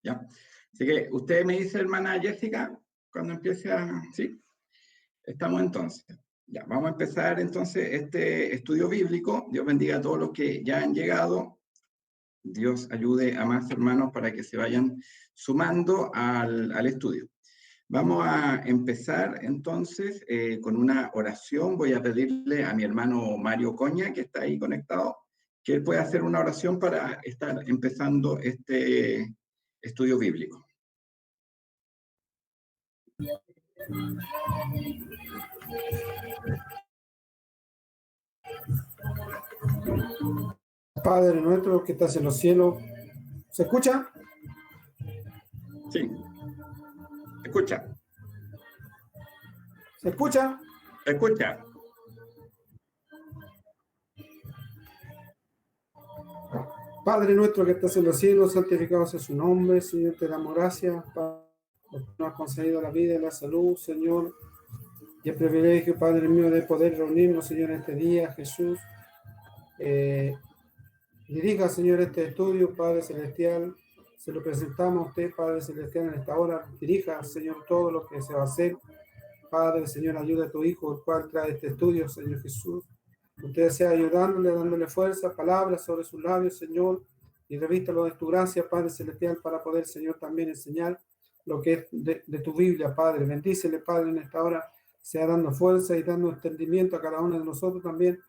¿Ya? Así que usted me dice, hermana Jessica, cuando empiece a... ¿Sí? Estamos entonces. Ya, vamos a empezar entonces este estudio bíblico. Dios bendiga a todos los que ya han llegado. Dios ayude a más hermanos para que se vayan sumando al estudio. Vamos a empezar entonces con una oración. Voy a pedirle a mi hermano Mario Coña, que está ahí conectado, que él pueda hacer una oración para estar empezando este estudio bíblico. Padre nuestro que estás en los cielos, ¿se escucha? Sí, escucha, ¿Se escucha? escucha. Padre nuestro que estás en los cielos, santificado sea su nombre. Señor, te damos gracias por nos has concedido la vida y la salud, Señor, y el privilegio, Padre mío, de poder reunirnos, Señor, en este día, Jesús. Dirija, Señor, este estudio, Padre Celestial. Se lo presentamos a usted, Padre Celestial, en esta hora. Dirija, Señor, todo lo que se va a hacer. Padre, Señor, ayuda a tu Hijo, el cual trae este estudio, Señor Jesús. Usted sea ayudándole, dándole fuerza, palabras sobre sus labios, Señor, y revístalo de tu gracia, Padre Celestial, para poder, Señor, también enseñar lo que es de tu Biblia, Padre. Bendícele, Padre, en esta hora, sea dando fuerza y dando entendimiento a cada uno de nosotros también,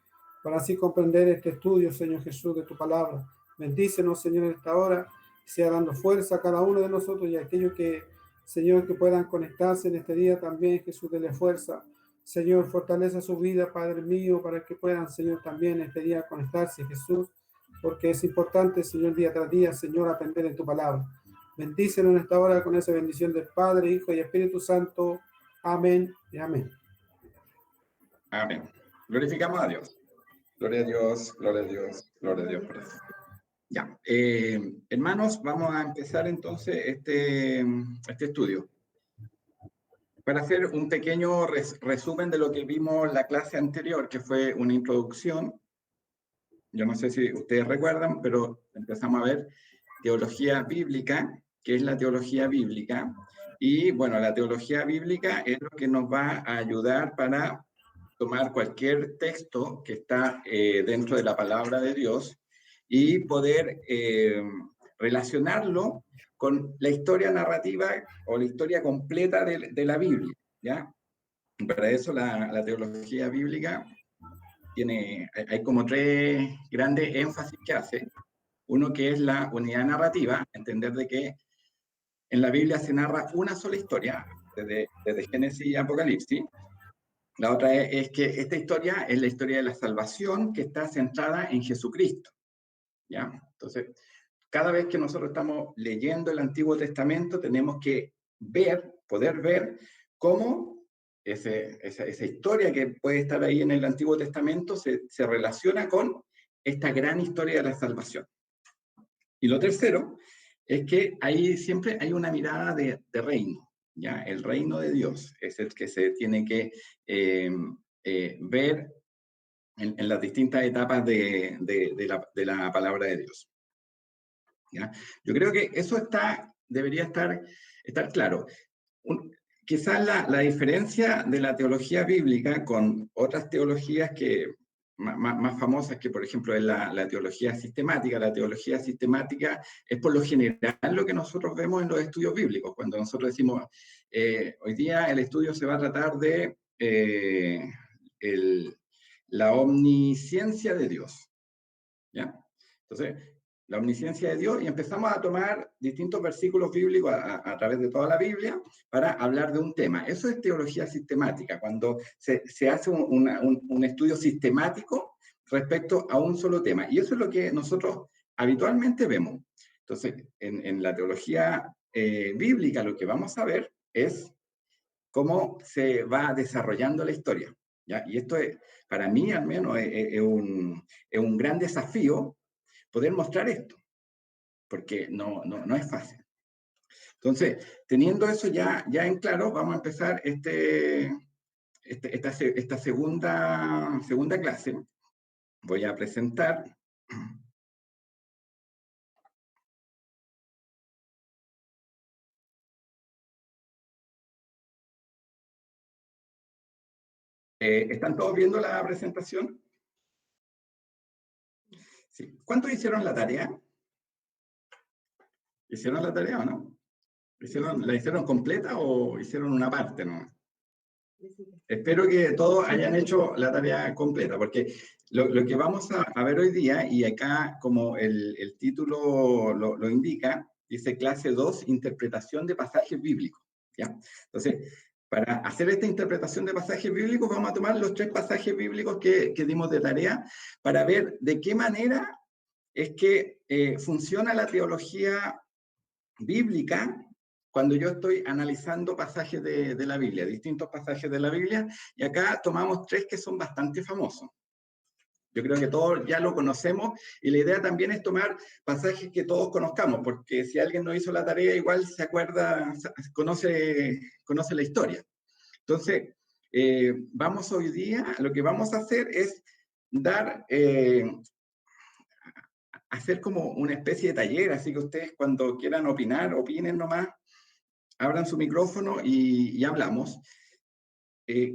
para así comprender este estudio, Señor Jesús, de tu palabra. Bendícenos, Señor, en esta hora, sea dando fuerza a cada uno de nosotros y a aquellos que, Señor, que puedan conectarse en este día también, Jesús, dele fuerza. Señor, fortalece su vida, Padre mío, para que puedan, Señor, también este día conectarse, Jesús, porque es importante, Señor, día tras día, Señor, aprender en tu palabra. Bendícenos en esta hora con esa bendición del Padre, Hijo y Espíritu Santo. Amén y amén. Amén. Glorificamos a Dios. Gloria a Dios, gloria a Dios, gloria a Dios por eso. Ya, hermanos, vamos a empezar entonces este estudio. Para hacer un pequeño resumen de lo que vimos la clase anterior, que fue una introducción. Yo no sé si ustedes recuerdan, pero empezamos a ver teología bíblica, ¿qué es la teología bíblica? Y bueno, la teología bíblica es lo que nos va a ayudar para tomar cualquier texto que está dentro de la palabra de Dios y poder relacionarlo con la historia narrativa o la historia completa de la Biblia, ¿ya? Para eso la teología bíblica hay como tres grandes énfasis que hace. Uno que es la unidad narrativa, entender de que en la Biblia se narra una sola historia, desde Génesis y Apocalipsis. La otra es que esta historia es la historia de la salvación que está centrada en Jesucristo, ¿ya? Entonces, cada vez que nosotros estamos leyendo el Antiguo Testamento, tenemos que poder ver cómo esa historia que puede estar ahí en el Antiguo Testamento se relaciona con esta gran historia de la salvación. Y lo tercero es que ahí siempre hay una mirada de reino, ¿ya? El reino de Dios es el que se tiene que ver en las distintas etapas de la palabra de Dios, ¿ya? Yo creo que eso debería estar claro. Quizás la diferencia de la teología bíblica con otras teologías más famosas, que por ejemplo es la teología sistemática. La teología sistemática es por lo general lo que nosotros vemos en los estudios bíblicos. Cuando nosotros decimos, hoy día el estudio se va a tratar de la omnisciencia de Dios, ¿ya? Entonces, la omnisciencia de Dios, y empezamos a tomar distintos versículos bíblicos a través de toda la Biblia para hablar de un tema. Eso es teología sistemática, cuando se hace un estudio sistemático respecto a un solo tema. Y eso es lo que nosotros habitualmente vemos. Entonces, en la teología bíblica lo que vamos a ver es cómo se va desarrollando la historia, ¿ya? Y esto es, para mí al menos, es un gran desafío poder mostrar esto, porque no es fácil. Entonces, teniendo eso ya en claro, vamos a empezar esta segunda clase. Voy a presentar ¿Están todos viendo la presentación? Sí. ¿Cuántos hicieron la tarea? ¿Hicieron la tarea o no? ¿La hicieron completa o hicieron una parte, no? Espero que todos hayan hecho la tarea completa, porque lo que vamos a ver hoy día, y acá como el título lo indica, dice clase 2, interpretación de pasajes bíblicos. ¿Ya? Entonces, para hacer esta interpretación de pasajes bíblicos, vamos a tomar los 3 pasajes bíblicos que dimos de tarea para ver de qué manera es que funciona la teología bíblica cuando yo estoy analizando pasajes de la Biblia, distintos pasajes de la Biblia, y acá tomamos 3 que son bastante famosos. Yo creo que todos ya lo conocemos, y la idea también es tomar pasajes que todos conozcamos, porque si alguien no hizo la tarea, igual se acuerda, conoce la historia. Entonces, vamos hoy día, lo que vamos a hacer es hacer como una especie de taller, así que ustedes cuando quieran opinar, opinen nomás, abran su micrófono y hablamos.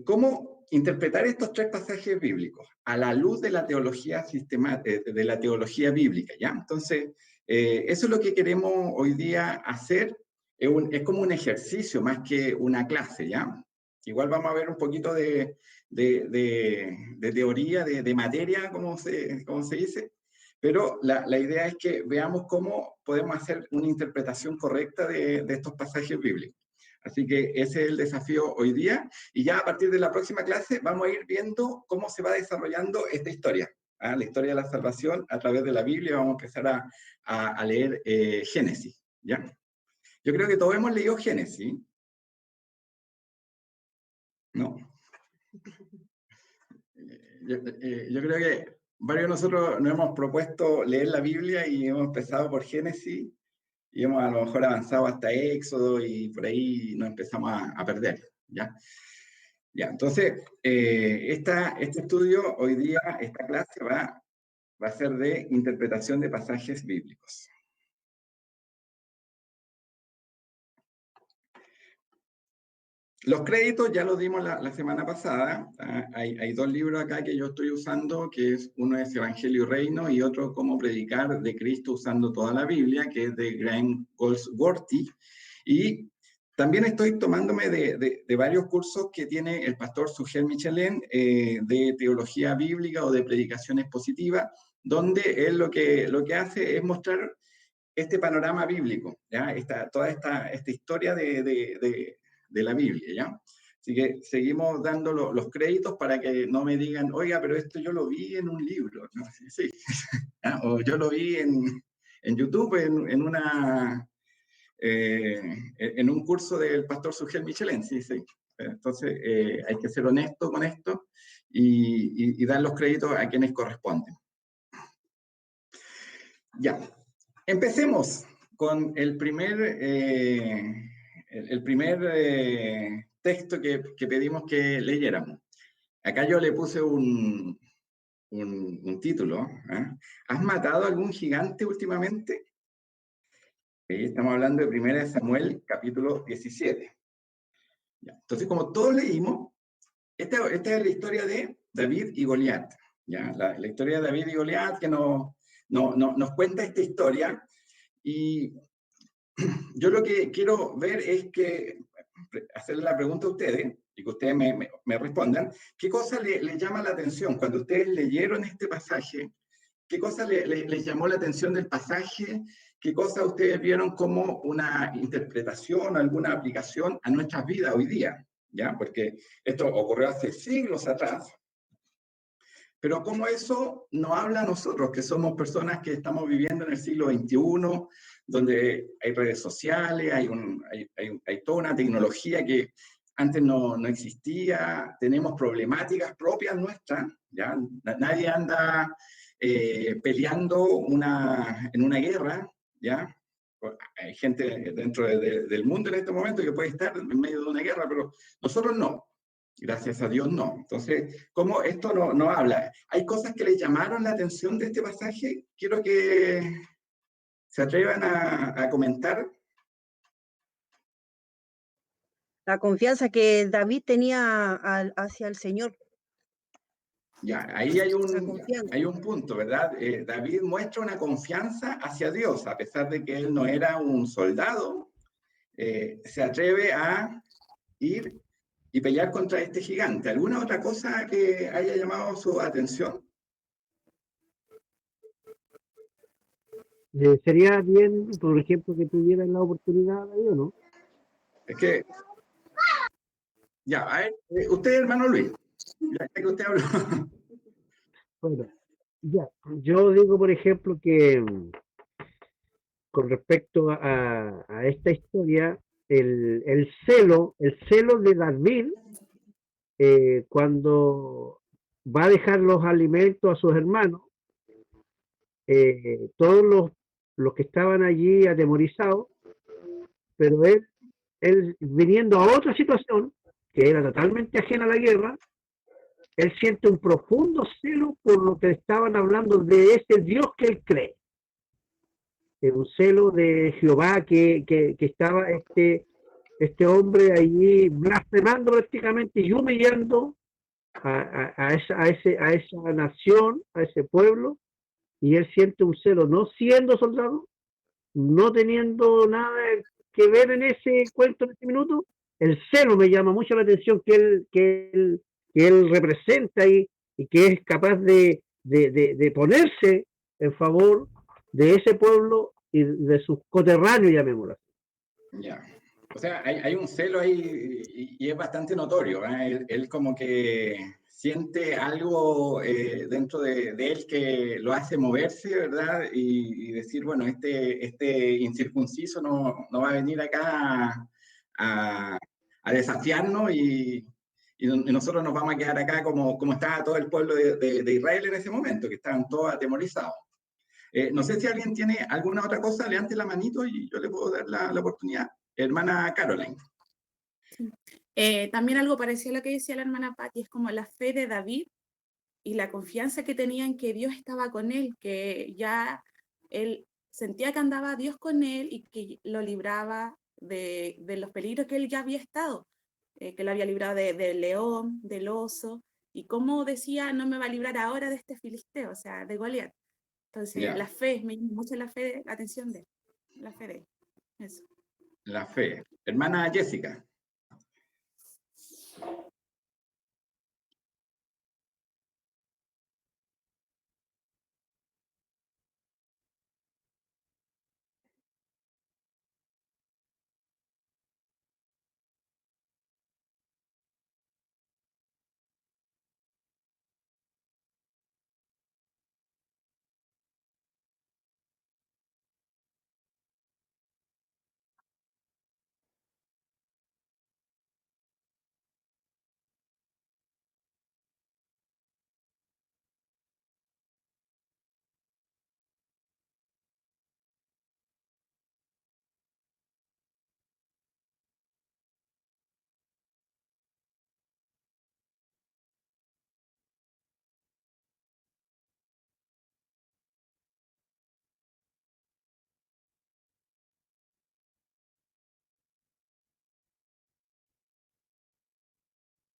¿Cómo interpretar estos 3 pasajes bíblicos a la luz de la teología sistemática, de la teología bíblica? ¿Ya? Entonces, eso es lo que queremos hoy día hacer. Es como un ejercicio más que una clase, ¿ya? Igual vamos a ver un poquito de teoría, de materia, como se dice, pero la idea es que veamos cómo podemos hacer una interpretación correcta de estos pasajes bíblicos. Así que ese es el desafío hoy día, y ya a partir de la próxima clase vamos a ir viendo cómo se va desarrollando esta historia, la historia de la salvación a través de la Biblia. Vamos a empezar a leer Génesis, ¿ya? Yo creo que todos hemos leído Génesis, ¿no? Yo creo que varios de nosotros nos hemos propuesto leer la Biblia y hemos empezado por Génesis y hemos a lo mejor avanzado hasta Éxodo y por ahí nos empezamos a perder, ¿ya? Ya, entonces, este estudio hoy día, esta clase va a ser de interpretación de pasajes bíblicos. Los créditos ya los dimos la semana pasada. Hay 2 libros acá que yo estoy usando, uno es Evangelio y Reino y otro Cómo predicar de Cristo usando toda la Biblia, que es de Graham Goldsworthy. Y también estoy tomándome de varios cursos que tiene el pastor Sugel Michelén de teología bíblica o de predicaciones positivas, donde él lo que hace es mostrar este panorama bíblico, ¿ya? Toda esta historia de la Biblia, ¿ya? Así que seguimos dando los créditos para que no me digan, oiga, pero esto yo lo vi en un libro, ¿no? Sí. O yo lo vi en YouTube, en un curso del pastor Sugel Michelén, sí. Entonces, hay que ser honesto con esto y dar los créditos a quienes corresponden. Ya, empecemos con el primer texto que pedimos que leyéramos. Acá yo le puse un título. ¿Has matado a algún gigante últimamente? Estamos hablando de 1 Samuel, capítulo 17. Ya. Entonces, como todos leímos, esta es la historia de David y Goliat. ¿Ya? La historia de David y Goliat que nos cuenta esta historia. Y yo lo que quiero ver es hacerle la pregunta a ustedes y que ustedes me respondan, ¿qué cosa les llama la atención cuando ustedes leyeron este pasaje? ¿Qué cosa les llamó la atención del pasaje? ¿Qué cosa ustedes vieron como una interpretación, alguna aplicación a nuestras vidas hoy día? ¿Ya? Porque esto ocurrió hace siglos atrás, pero cómo eso nos habla a nosotros, que somos personas que estamos viviendo en el siglo XXI, donde hay redes sociales, hay toda una tecnología que antes no existía, tenemos problemáticas propias nuestras, ¿ya? Nadie anda peleando en una guerra, ¿ya? Hay gente dentro del mundo en este momento que puede estar en medio de una guerra, pero nosotros no. Gracias a Dios no. Entonces, ¿cómo esto no habla? ¿Hay cosas que les llamaron la atención de este pasaje? Quiero que se atrevan a comentar. La confianza que David tenía hacia el Señor. Ya, ahí La confianza. hay un punto, ¿verdad? David muestra una confianza hacia Dios, a pesar de que él no era un soldado, se atreve a ir y pelear contra este gigante. ¿Alguna otra cosa que haya llamado su atención? Sería bien, por ejemplo, que tuvieran la oportunidad ahí, ¿o no? Es que, ya, a ver, usted, hermano Luis, ya que usted habló. Bueno, ya, yo digo, por ejemplo, que con respecto a esta historia, el celo de David, cuando va a dejar los alimentos a sus hermanos, todos los que estaban allí atemorizados, pero él viniendo a otra situación, que era totalmente ajena a la guerra, él siente un profundo celo por lo que estaban hablando de ese Dios que él cree. Un celo de Jehová que estaba este hombre allí blasfemando prácticamente y humillando a esa nación, a ese pueblo, y él siente un celo, no siendo soldado, no teniendo nada que ver en ese cuento, en ese minuto. El celo me llama mucho la atención que él representa y que es capaz de ponerse en favor de ese pueblo y de sus coterráneos, llamémoslo así. Ya. O sea, hay un celo ahí y es bastante notorio, ¿eh? Él como que siente algo dentro de él que lo hace moverse, ¿verdad? Y decir, bueno, este incircunciso no va a venir acá a desafiarnos y nosotros nos vamos a quedar acá como estaba todo el pueblo de Israel en ese momento, que estaban todos atemorizados. No sé si alguien tiene alguna otra cosa, levante la manito y yo le puedo dar la oportunidad. Hermana Caroline. También algo parecido a lo que decía la hermana Patti, es como la fe de David y la confianza que tenía en que Dios estaba con él, que ya él sentía que andaba Dios con él y que lo libraba de los peligros que él ya había estado, que lo había librado del león, del oso, y como decía, no me va a librar ahora de este filisteo, o sea, de Goliat. Entonces, Ya, la fe, me llama mucho la fe, la atención de él, la fe de él. Eso. la fe. Hermana Jessica.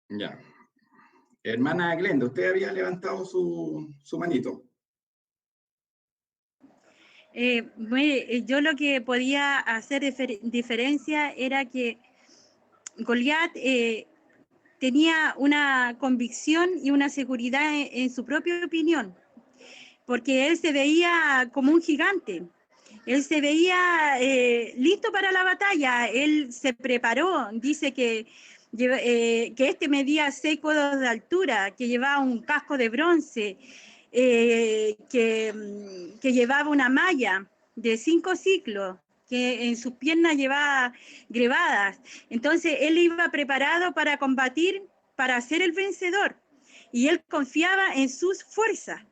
Ya. Hermana Glenda, usted había levantado su manito. Yo lo que podía hacer diferencia era que Goliat tenía una convicción y una seguridad en su propia opinión, porque él se veía como un gigante. Él se veía listo para la batalla, él se preparó, dice que este medía 6 codos de altura, que llevaba un casco de bronce, que llevaba una malla de 5 ciclos, que en sus piernas llevaba grevadas. Entonces él iba preparado para combatir, para ser el vencedor, y él confiaba en sus fuerzas,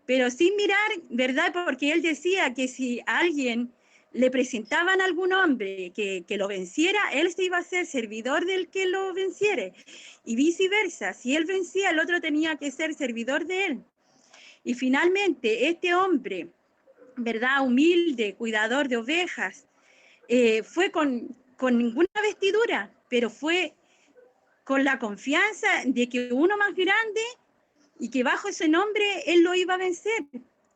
pero sin mirar, ¿verdad? Porque él decía que si a alguien le presentaban a algún hombre que lo venciera, él se iba a ser servidor del que lo venciere, y viceversa, si él vencía, el otro tenía que ser servidor de él. Y finalmente, este hombre, ¿verdad? Humilde, cuidador de ovejas, fue con ninguna vestidura, pero fue con la confianza de que uno más grande y que bajo ese nombre él lo iba a vencer,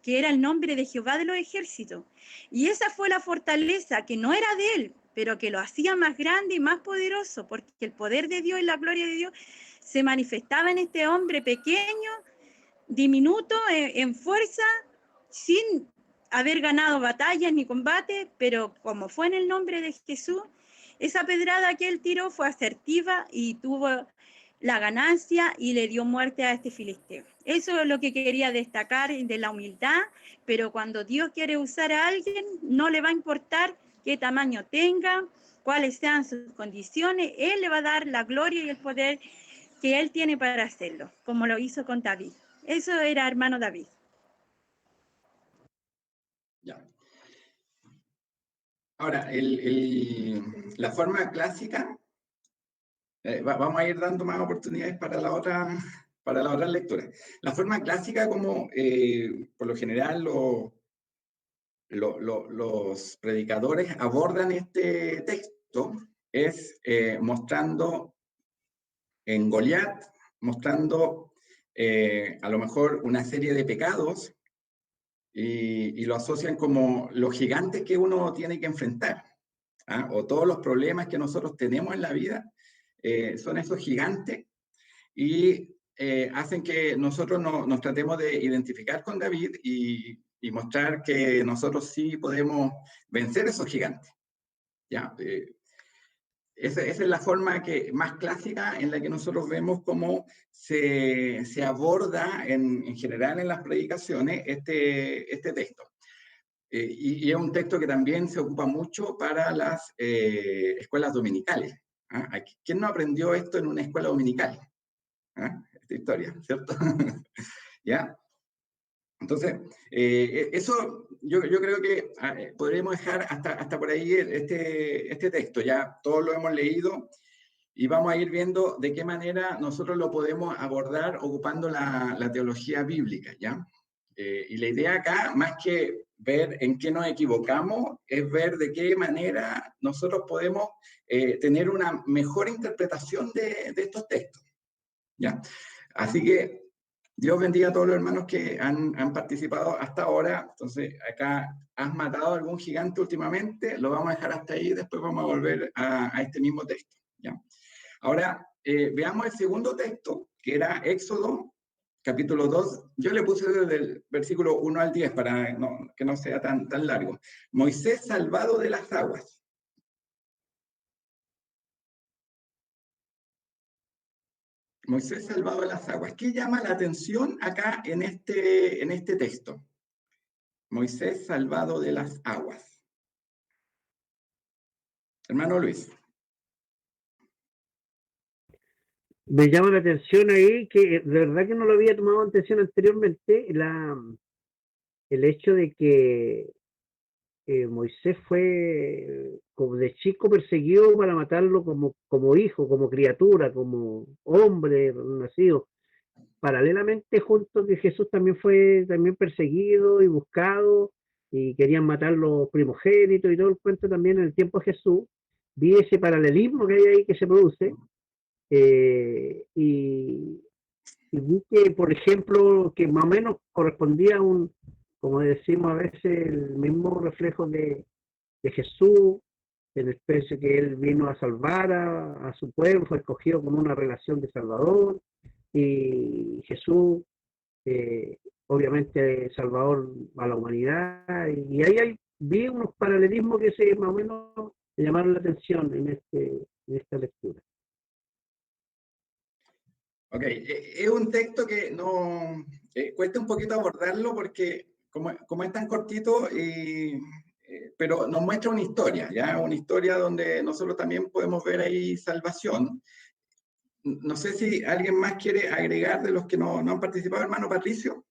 que era el nombre de Jehová de los ejércitos. Y esa fue la fortaleza, que no era de él, pero que lo hacía más grande y más poderoso, porque el poder de Dios y la gloria de Dios se manifestaba en este hombre pequeño, diminuto, en fuerza, sin haber ganado batallas ni combates, pero como fue en el nombre de Jesús, esa pedrada que él tiró fue asertiva y tuvo la ganancia y le dio muerte a este filisteo. Eso es lo que quería destacar de la humildad, pero cuando Dios quiere usar a alguien, no le va a importar qué tamaño tenga, cuáles sean sus condiciones, Él le va a dar la gloria y el poder que Él tiene para hacerlo, como lo hizo con David. Eso era hermano David. Ya. Ahora, la forma clásica, vamos a ir dando más oportunidades para la otra lectura. La forma clásica, como por lo general los predicadores abordan este texto, es mostrando en Goliat, mostrando a lo mejor una serie de pecados y lo asocian como los gigantes que uno tiene que enfrentar, ¿ah? O todos los problemas que nosotros tenemos en la vida son esos gigantes y hacen que nosotros nos tratemos de identificar con David y mostrar que nosotros sí podemos vencer esos gigantes, ¿ya? Esa es la forma más clásica en la que nosotros vemos cómo se aborda en general en las predicaciones este texto. Y es un texto que también se ocupa mucho para las escuelas dominicales. ¿Ah? ¿Quién no aprendió esto en una escuela dominical? ¿Ah? Esta historia, ¿cierto? ¿Ya? Entonces, eso yo creo que podríamos dejar hasta por ahí este texto. Ya todos lo hemos leído y vamos a ir viendo de qué manera nosotros lo podemos abordar ocupando la teología bíblica, ¿ya? Y la idea acá, más que ver en qué nos equivocamos, es ver de qué manera nosotros podemos tener una mejor interpretación de estos textos, ¿ya? Así que Dios bendiga a todos los hermanos que han participado hasta ahora. Entonces, acá has matado a algún gigante últimamente, lo vamos a dejar hasta ahí, después vamos a volver a este mismo texto, ¿ya? Ahora, veamos el segundo texto, que era Éxodo, capítulo 2. Yo le puse desde el versículo 1 al 10 para que no sea tan largo. Moisés salvado de las aguas. Moisés salvado de las aguas. ¿Qué llama la atención acá en este texto? Moisés salvado de las aguas. Hermano Luis. Me llama la atención ahí que de verdad que no lo había tomado atención anteriormente, el hecho de que Moisés fue como de chico perseguido para matarlo como hijo, como criatura, como hombre nacido. Paralelamente, junto que Jesús también fue perseguido y buscado y querían matar los primogénitos y todo el cuento también en el tiempo de Jesús. Vi ese paralelismo que hay ahí que se produce y vi que, por ejemplo, que más o menos correspondía a como decimos a veces, el mismo reflejo de Jesús, en especie que él vino a salvar a su pueblo, fue escogido con una relación de Salvador, y Jesús, obviamente, Salvador a la humanidad, y ahí vi unos paralelismos que más o menos me llamaron la atención en esta lectura. Ok, es un texto que no cuesta un poquito abordarlo porque como es tan cortito, pero nos muestra una historia, ¿ya? Una historia donde nosotros también podemos ver ahí salvación. No sé si alguien más quiere agregar de los que no han participado, hermano Patricio.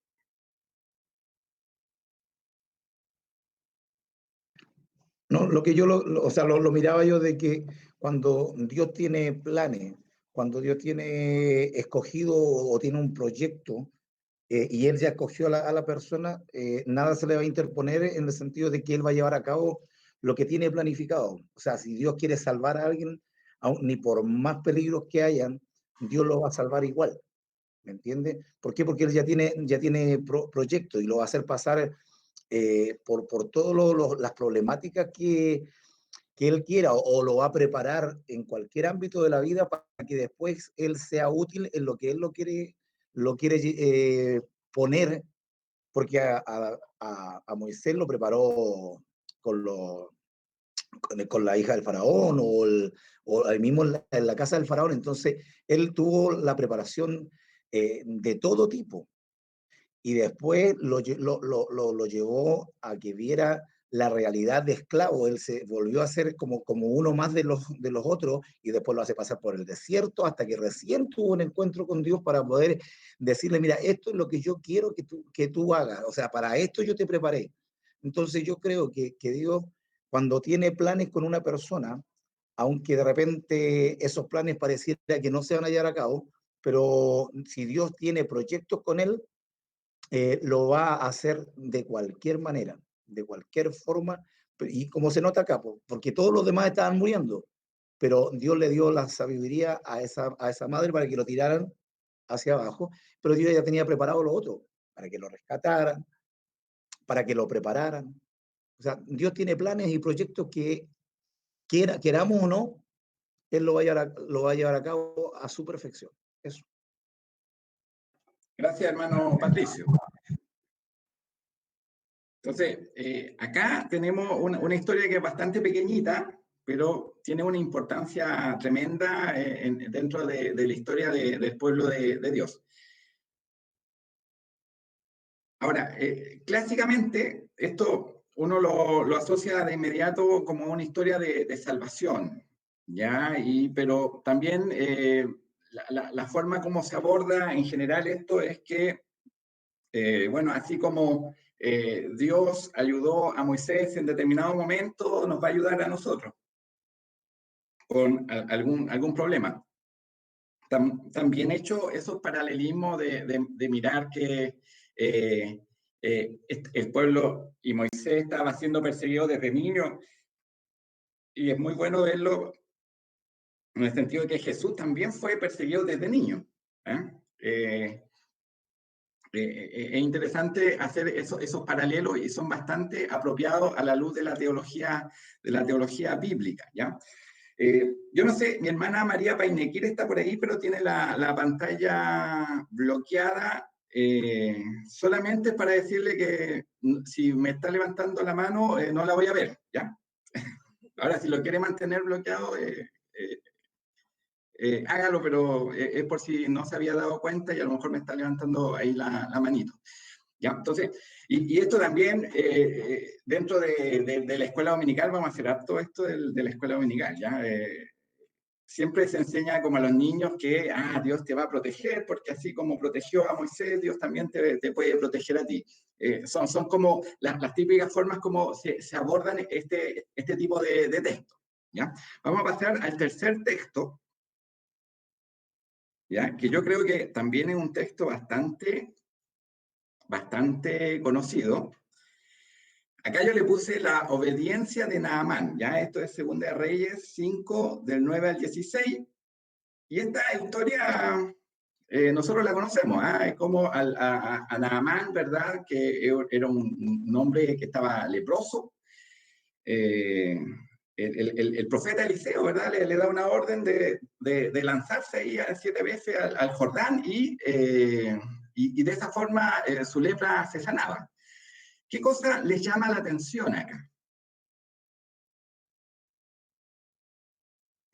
No, lo que yo lo miraba yo de que cuando Dios tiene planes, cuando Dios tiene escogido o tiene un proyecto y Él ya escogió a la persona, nada se le va a interponer en el sentido de que Él va a llevar a cabo lo que tiene planificado. O sea, si Dios quiere salvar a alguien, ni por más peligros que hayan, Dios lo va a salvar igual. ¿me entiende? ¿Por qué? Porque él ya tiene proyecto y lo va a hacer pasar por todas las problemáticas que él quiera o lo va a preparar en cualquier ámbito de la vida para que después él sea útil en lo que él lo quiere poner, porque a Moisés lo preparó con, con la hija del faraón o ahí mismo en la casa del faraón. Entonces, él tuvo la preparación de todo tipo y después lo llevó a que viera la realidad de esclavo. Él se volvió a ser como uno más de los otros y después lo hace pasar por el desierto hasta que recién tuvo un encuentro con Dios para poder decirle, mira, esto es lo que yo quiero que tú hagas. O sea, para esto yo te preparé. Entonces yo creo que Dios, cuando tiene planes con una persona, aunque de repente esos planes pareciera que no se van a llevar a cabo, pero si Dios tiene proyectos con él, lo va a hacer de cualquier manera, de cualquier forma, y como se nota acá, porque todos los demás estaban muriendo, pero Dios le dio la sabiduría a esa madre para que lo tiraran hacia abajo, pero Dios ya tenía preparado lo otro, para que lo rescataran, para que lo prepararan. O sea, Dios tiene planes y proyectos que queramos o no, Él lo va a llevar a cabo a su perfección. Eso. Gracias, hermano Patricio. Entonces, acá tenemos una historia que es bastante pequeñita, pero tiene una importancia tremenda dentro de la historia del pueblo de Dios. Ahora, clásicamente, esto uno lo asocia de inmediato como una historia de salvación, ¿ya? Pero también la forma como se aborda en general esto es que, bueno, así como Dios ayudó a Moisés en determinado momento, nos va a ayudar a nosotros con algún problema. También hecho esos paralelismos de mirar que el pueblo y Moisés estaba siendo perseguido desde niño, y es muy bueno verlo en el sentido de que Jesús también fue perseguido desde niño. Es interesante hacer esos paralelos y son bastante apropiados a la luz de la teología bíblica, ¿ya? Yo no sé, mi hermana María Painequir está por ahí, pero tiene la pantalla bloqueada. Solamente para decirle que si me está levantando la mano, no la voy a ver, ¿ya? Ahora, si lo quiere mantener bloqueado, hágalo, pero es por si no se había dado cuenta y a lo mejor me está levantando ahí la manito. ¿Ya? Entonces, y esto también, dentro de la escuela dominical, vamos a hacer todo esto de la escuela dominical, ¿ya? Siempre se enseña como a los niños que, Dios te va a proteger, porque así como protegió a Moisés, Dios también te puede proteger a ti. Son como las típicas formas como se abordan este tipo de texto, ¿ya? Vamos a pasar al tercer texto, ¿ya? Que yo creo que también es un texto bastante conocido. Acá yo le puse la obediencia de Naamán, ¿ya? Esto es Segunda de Reyes 5, del 9 al 16. Y esta historia nosotros la conocemos, es como a Naamán, ¿verdad? Que era un hombre que estaba leproso. El profeta Eliseo, ¿verdad? Le da una orden de lanzarse ahí 7 veces al Jordán y de esa forma su lepra se sanaba. ¿Qué cosa les llama la atención acá?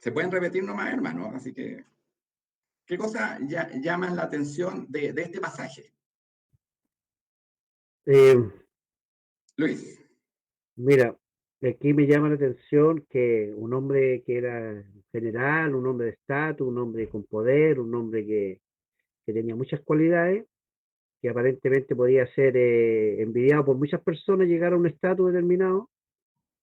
Se pueden repetir nomás, hermano, así que, ¿qué cosa llaman la atención de este pasaje? Luis. Mira, aquí me llama la atención que un hombre que era general, un hombre de estatus, un hombre con poder, un hombre que tenía muchas cualidades, que aparentemente podía ser envidiado por muchas personas, llegar a un estatus determinado,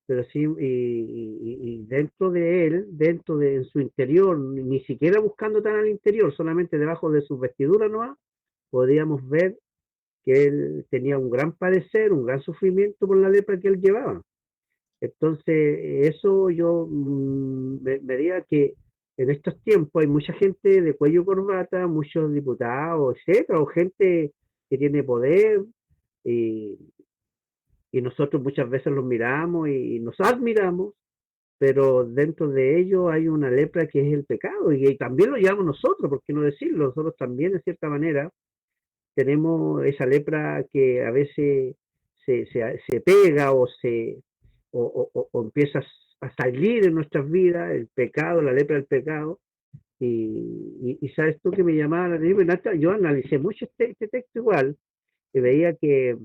pero sí, y dentro de él, en su interior, ni siquiera buscando tan al interior, solamente debajo de sus vestiduras nomás, podíamos ver que él tenía un gran padecer, un gran sufrimiento por la lepra que él llevaba. Entonces, eso yo me diría que en estos tiempos hay mucha gente de cuello y corbata, muchos diputados, etcétera, o gente que tiene poder, y, y nosotros muchas veces los miramos y nos admiramos, pero dentro de ello hay una lepra que es el pecado, y también lo llevamos nosotros, ¿por qué no decirlo? Nosotros también, de cierta manera, tenemos esa lepra que a veces se pega o empieza a salir en nuestras vidas, el pecado, la lepra del pecado. Y sabes tú que me llamaba la atención, yo analicé mucho este texto igual, y veía que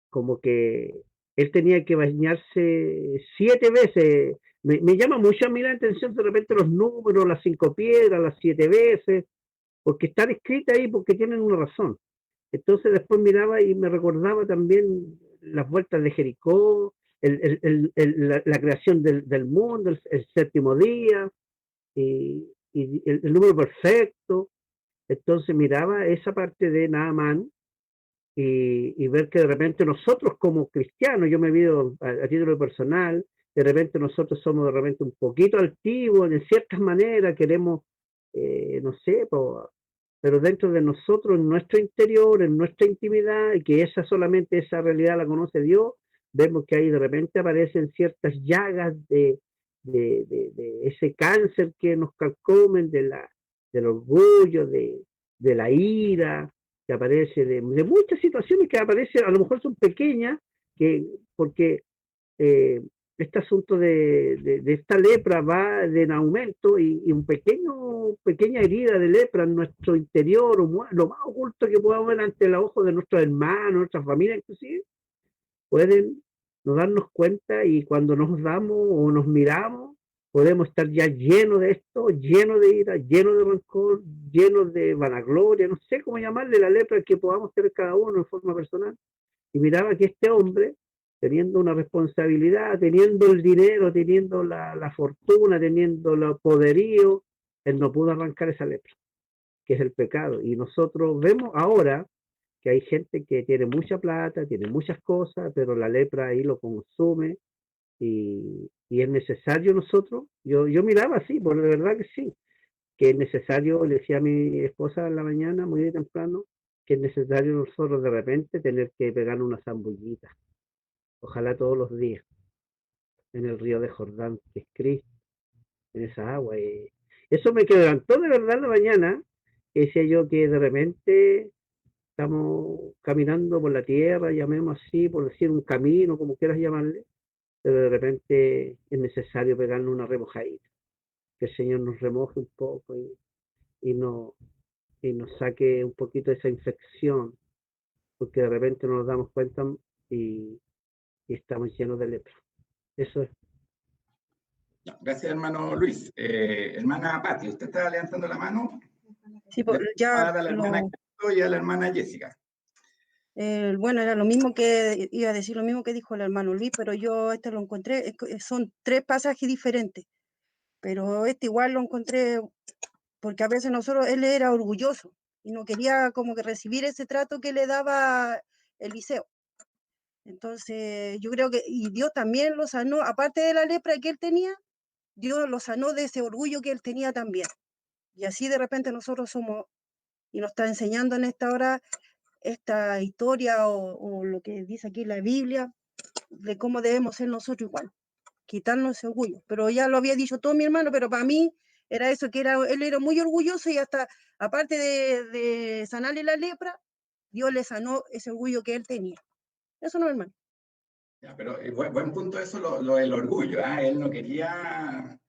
como que él tenía que bañarse 7 veces. Me llama mucho a mí la atención de repente los números, las 5 piedras, las 7 veces, porque están escritas ahí porque tienen una razón. Entonces después miraba y me recordaba también las vueltas de Jericó, la creación del mundo, el séptimo día, y el número perfecto. Entonces miraba esa parte de Naamán y ver que de repente nosotros como cristianos, yo me veo a título personal, de repente nosotros somos de repente un poquito altivos en ciertas maneras, queremos, no sé, pero dentro de nosotros, en nuestro interior, en nuestra intimidad, y que solamente esa realidad la conoce Dios, vemos que ahí de repente aparecen ciertas llagas de ese cáncer que nos carcomen, del orgullo, de la ira, que aparece, de muchas situaciones que aparecen, a lo mejor son pequeñas, porque eh, este asunto de esta lepra va en aumento, y pequeña herida de lepra en nuestro interior, lo más oculto que podamos ver ante los ojos de nuestros hermanos, nuestra familia inclusive, pueden no darnos cuenta, y cuando nos damos o nos miramos, podemos estar ya llenos de esto, llenos de ira, llenos de rencor, llenos de vanagloria, no sé cómo llamarle, la lepra que podamos tener cada uno en forma personal. Y miraba que este hombre, teniendo una responsabilidad, teniendo el dinero, teniendo la fortuna, teniendo el poderío, él no pudo arrancar esa lepra, que es el pecado. Y nosotros vemos ahora que hay gente que tiene mucha plata, tiene muchas cosas, pero la lepra ahí lo consume, y es necesario nosotros, yo miraba así, por de verdad que sí, que es necesario, le decía a mi esposa en la mañana, muy temprano, que es necesario nosotros de repente tener que pegar una zambullita, ojalá todos los días, en el río de Jordán, que es Cristo, en esa agua. Eso me quebrantó de verdad en la mañana, que decía yo que de repente estamos caminando por la tierra, llamemos así, por decir un camino, como quieras llamarle, pero de repente es necesario pegarle una remojadita, que el Señor nos remoje un poco y, no, y nos saque un poquito de esa infección, porque de repente no nos damos cuenta y, y estamos llenos de lepra. Eso es. Gracias, hermano Luis. Hermana Patti, usted estaba levantando la mano. Sí, pues, ya a la hermana y a la hermana Jessica. Bueno, era lo mismo que iba a decir, lo mismo que dijo el hermano Luis, pero yo lo encontré, son 3 pasajes diferentes, pero igual lo encontré porque a veces él era orgulloso y no quería como que recibir ese trato que le daba Eliseo. Entonces, yo creo que, y Dios también lo sanó, aparte de la lepra que él tenía, Dios lo sanó de ese orgullo que él tenía también. Y así de repente nosotros somos, y nos está enseñando en esta hora esta historia o lo que dice aquí la Biblia, de cómo debemos ser nosotros igual, quitarnos ese orgullo. Pero ya lo había dicho todo mi hermano, pero para mí era eso, que él era muy orgulloso y hasta, aparte de sanarle la lepra, Dios le sanó ese orgullo que él tenía. Eso no, hermano. Ya, pero buen punto eso, lo del orgullo. Él no quería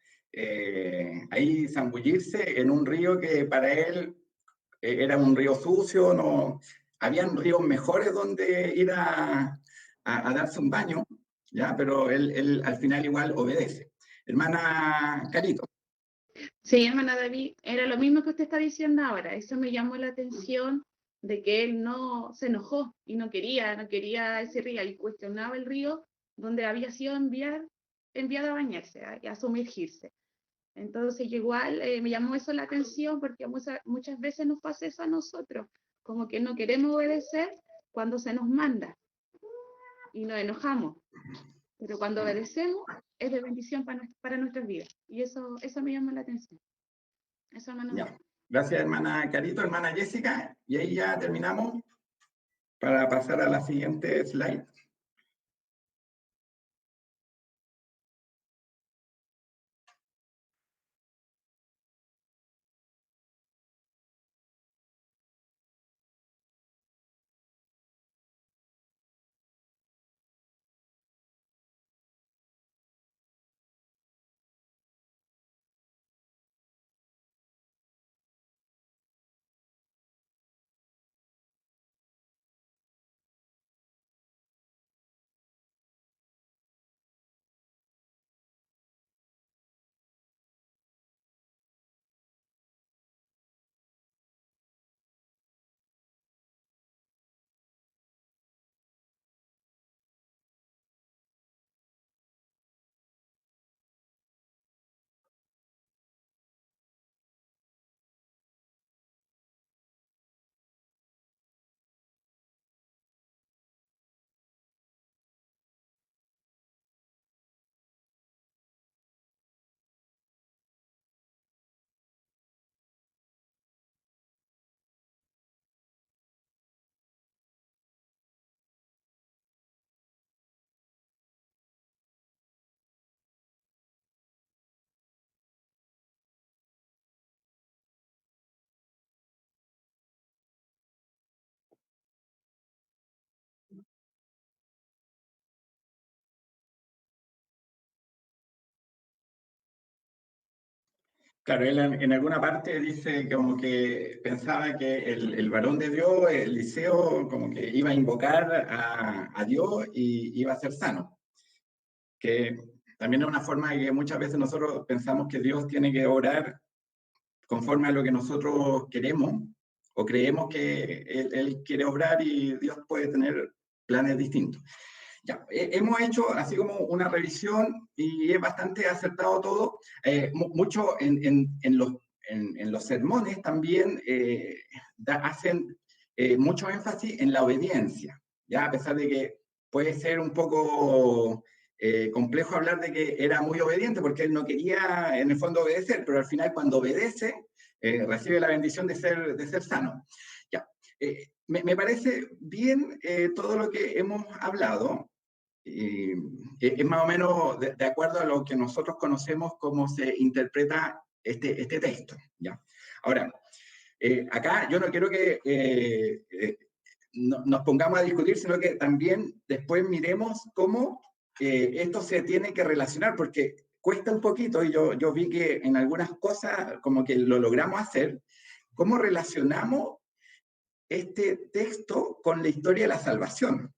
ahí zambullirse en un río que para él era un río sucio, no, habían ríos mejores donde ir a darse un baño, ¿ya? Pero él al final igual obedece. Hermana Carito. Sí, hermana David, era lo mismo que usted está diciendo ahora. Eso me llamó la atención de que él no se enojó y no quería ese río y cuestionaba el río donde había sido enviado a bañarse, a sumergirse. Entonces, igual me llamó eso la atención porque muchas veces nos pasa eso a nosotros, como que no queremos obedecer cuando se nos manda y nos enojamos. pero cuando obedecemos es de bendición para nuestras vidas. Y eso me llama la atención. Eso, hermano. Ya. Gracias, hermana Carito, hermana Jessica. Y ahí ya terminamos para pasar a la siguiente slide. Claro, él en alguna parte dice como que pensaba que el varón de Dios, Eliseo, como que iba a invocar a Dios y iba a ser sano. Que también es una forma de que muchas veces nosotros pensamos que Dios tiene que orar conforme a lo que nosotros queremos o creemos que él quiere obrar y Dios puede tener planes distintos. Ya, hemos hecho así como una revisión y es bastante acertado todo. Mucho en los sermones también hacen mucho énfasis en la obediencia, ya a pesar de que puede ser un poco complejo hablar de que era muy obediente porque él no quería en el fondo obedecer, pero al final cuando obedece recibe la bendición de ser sano. Ya. Me parece bien todo lo que hemos hablado. Es más o menos de acuerdo a lo que nosotros conocemos cómo se interpreta este texto. ¿Ya? Ahora, acá yo no quiero que nos pongamos a discutir, sino que también después miremos cómo esto se tiene que relacionar, porque cuesta un poquito, y yo vi que en algunas cosas como que lo logramos hacer, cómo relacionamos este texto con la historia de la salvación.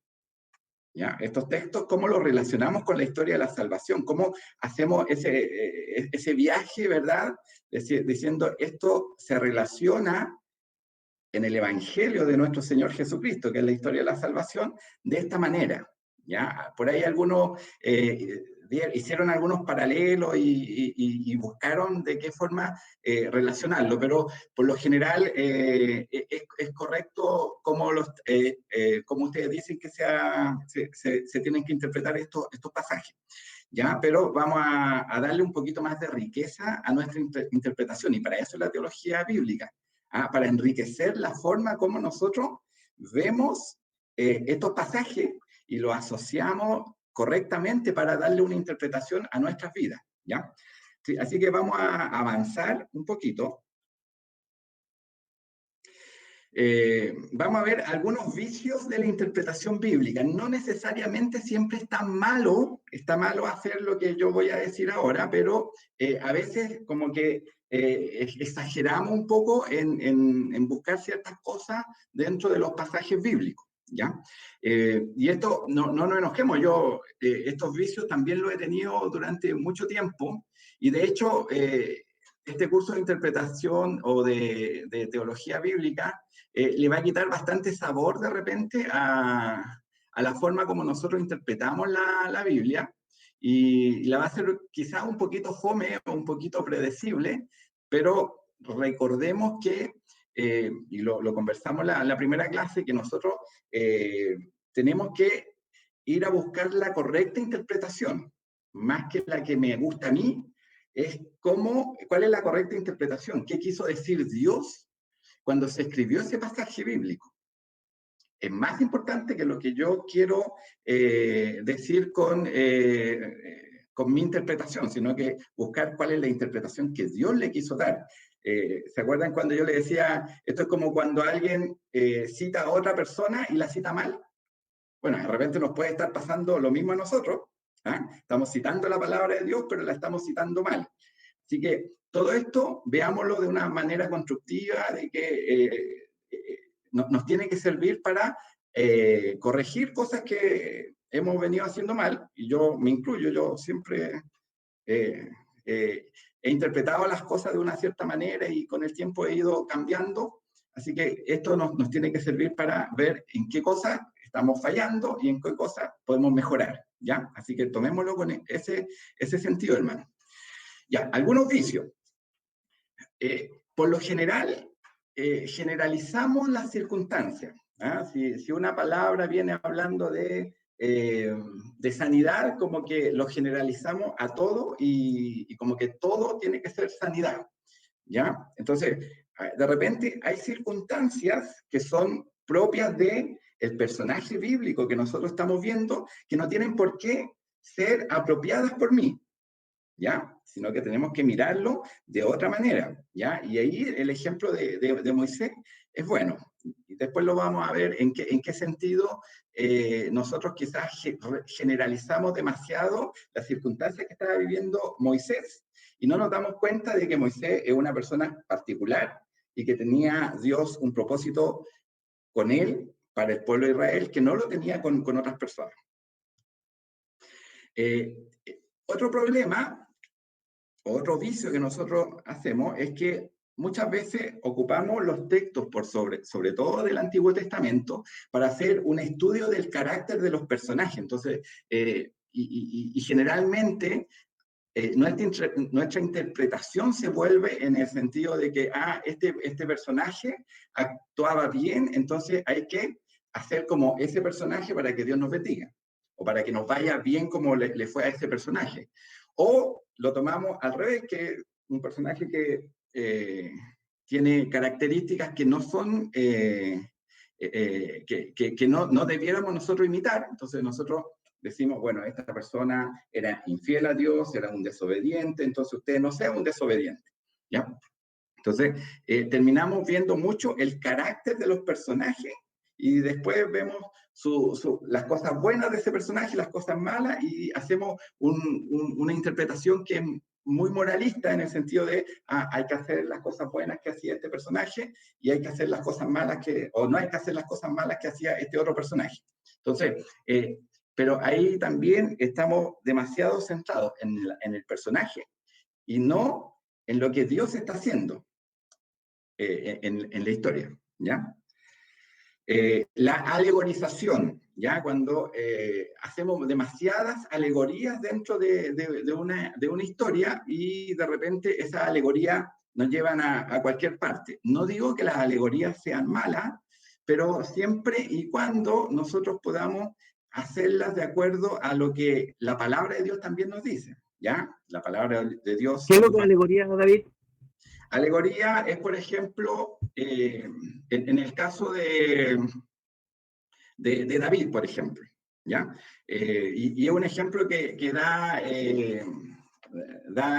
¿Ya? Estos textos, ¿cómo los relacionamos con la historia de la salvación? ¿Cómo hacemos ese viaje, verdad? Diciendo, esto se relaciona en el Evangelio de nuestro Señor Jesucristo, que es la historia de la salvación, de esta manera. ¿Ya? Por ahí algunos hicieron algunos paralelos y buscaron de qué forma relacionarlo, pero por lo general es correcto como ustedes dicen que se tienen que interpretar estos pasajes. ¿Ya? Pero vamos a darle un poquito más de riqueza a nuestra interpretación, y para eso es la teología bíblica, para enriquecer la forma como nosotros vemos estos pasajes y los asociamos correctamente para darle una interpretación a nuestras vidas, ¿ya? Sí, así que vamos a avanzar un poquito. Vamos a ver algunos vicios de la interpretación bíblica. No necesariamente siempre está malo hacer lo que yo voy a decir ahora, pero a veces como que exageramos un poco en buscar ciertas cosas dentro de los pasajes bíblicos. ¿Ya? Y esto, no nos enojemos, yo estos vicios también los he tenido durante mucho tiempo, y de hecho este curso de interpretación o de teología bíblica le va a quitar bastante sabor de repente a la forma como nosotros interpretamos la Biblia, y la va a hacer quizás un poquito fome o un poquito predecible, pero recordemos que y lo conversamos la primera clase, que nosotros tenemos que ir a buscar la correcta interpretación, más que la que me gusta a mí, es cuál es la correcta interpretación, qué quiso decir Dios cuando se escribió ese pasaje bíblico. Es más importante que lo que yo quiero decir con mi interpretación, sino que buscar cuál es la interpretación que Dios le quiso dar. ¿Se acuerdan cuando yo le decía, esto es como cuando alguien cita a otra persona y la cita mal? Bueno, de repente nos puede estar pasando lo mismo a nosotros. ¿Ah? Estamos citando la palabra de Dios, pero la estamos citando mal. Así que todo esto, veámoslo de una manera constructiva, de que nos tiene que servir para corregir cosas que hemos venido haciendo mal, y yo me incluyo, yo siempre he interpretado las cosas de una cierta manera y con el tiempo he ido cambiando, así que esto nos tiene que servir para ver en qué cosas estamos fallando y en qué cosas podemos mejorar, ¿ya? Así que tomémoslo con ese sentido, hermano. Ya, algunos vicios. Por lo general, generalizamos las circunstancias. ¿Ah? Si una palabra viene hablando de sanidad, como que lo generalizamos a todo y como que todo tiene que ser sanidad, ¿ya? Entonces, de repente hay circunstancias que son propias del personaje bíblico que nosotros estamos viendo, que no tienen por qué ser apropiadas por mí, ¿ya? Sino que tenemos que mirarlo de otra manera, ¿ya? Y ahí el ejemplo de Moisés es bueno. Y después lo vamos a ver en qué sentido nosotros quizás generalizamos demasiado las circunstancias que estaba viviendo Moisés y no nos damos cuenta de que Moisés es una persona particular y que tenía Dios un propósito con él, para el pueblo de Israel, que no lo tenía con otras personas. Otro problema, otro vicio que nosotros hacemos es que muchas veces ocupamos los textos, sobre todo del Antiguo Testamento, para hacer un estudio del carácter de los personajes. Entonces, y generalmente nuestra interpretación se vuelve en el sentido de que este personaje actuaba bien, entonces hay que hacer como ese personaje para que Dios nos bendiga, o para que nos vaya bien como le fue a ese personaje. O lo tomamos al revés, que un personaje que tiene características que no son, que no debiéramos nosotros imitar, entonces nosotros decimos, bueno, esta persona era infiel a Dios, era un desobediente, entonces usted no sea un desobediente, ¿ya? Entonces, terminamos viendo mucho el carácter de los personajes y después vemos las cosas buenas de ese personaje, las cosas malas, y hacemos una interpretación que es muy moralista en el sentido de, hay que hacer las cosas buenas que hacía este personaje y hay que hacer las cosas malas o no hay que hacer las cosas malas que hacía este otro personaje. Entonces, pero ahí también estamos demasiado centrados en el personaje y no en lo que Dios está haciendo en la historia, ¿ya? La alegorización, ¿ya? Cuando hacemos demasiadas alegorías dentro de una historia y de repente esas alegorías nos llevan a cualquier parte. No digo que las alegorías sean malas, pero siempre y cuando nosotros podamos hacerlas de acuerdo a lo que la palabra de Dios también nos dice, ¿ya? La palabra de Dios... ¿Qué es lo que alegoría, David? Alegoría es, por ejemplo, en el caso de David, por ejemplo, ¿ya? Y es un ejemplo que da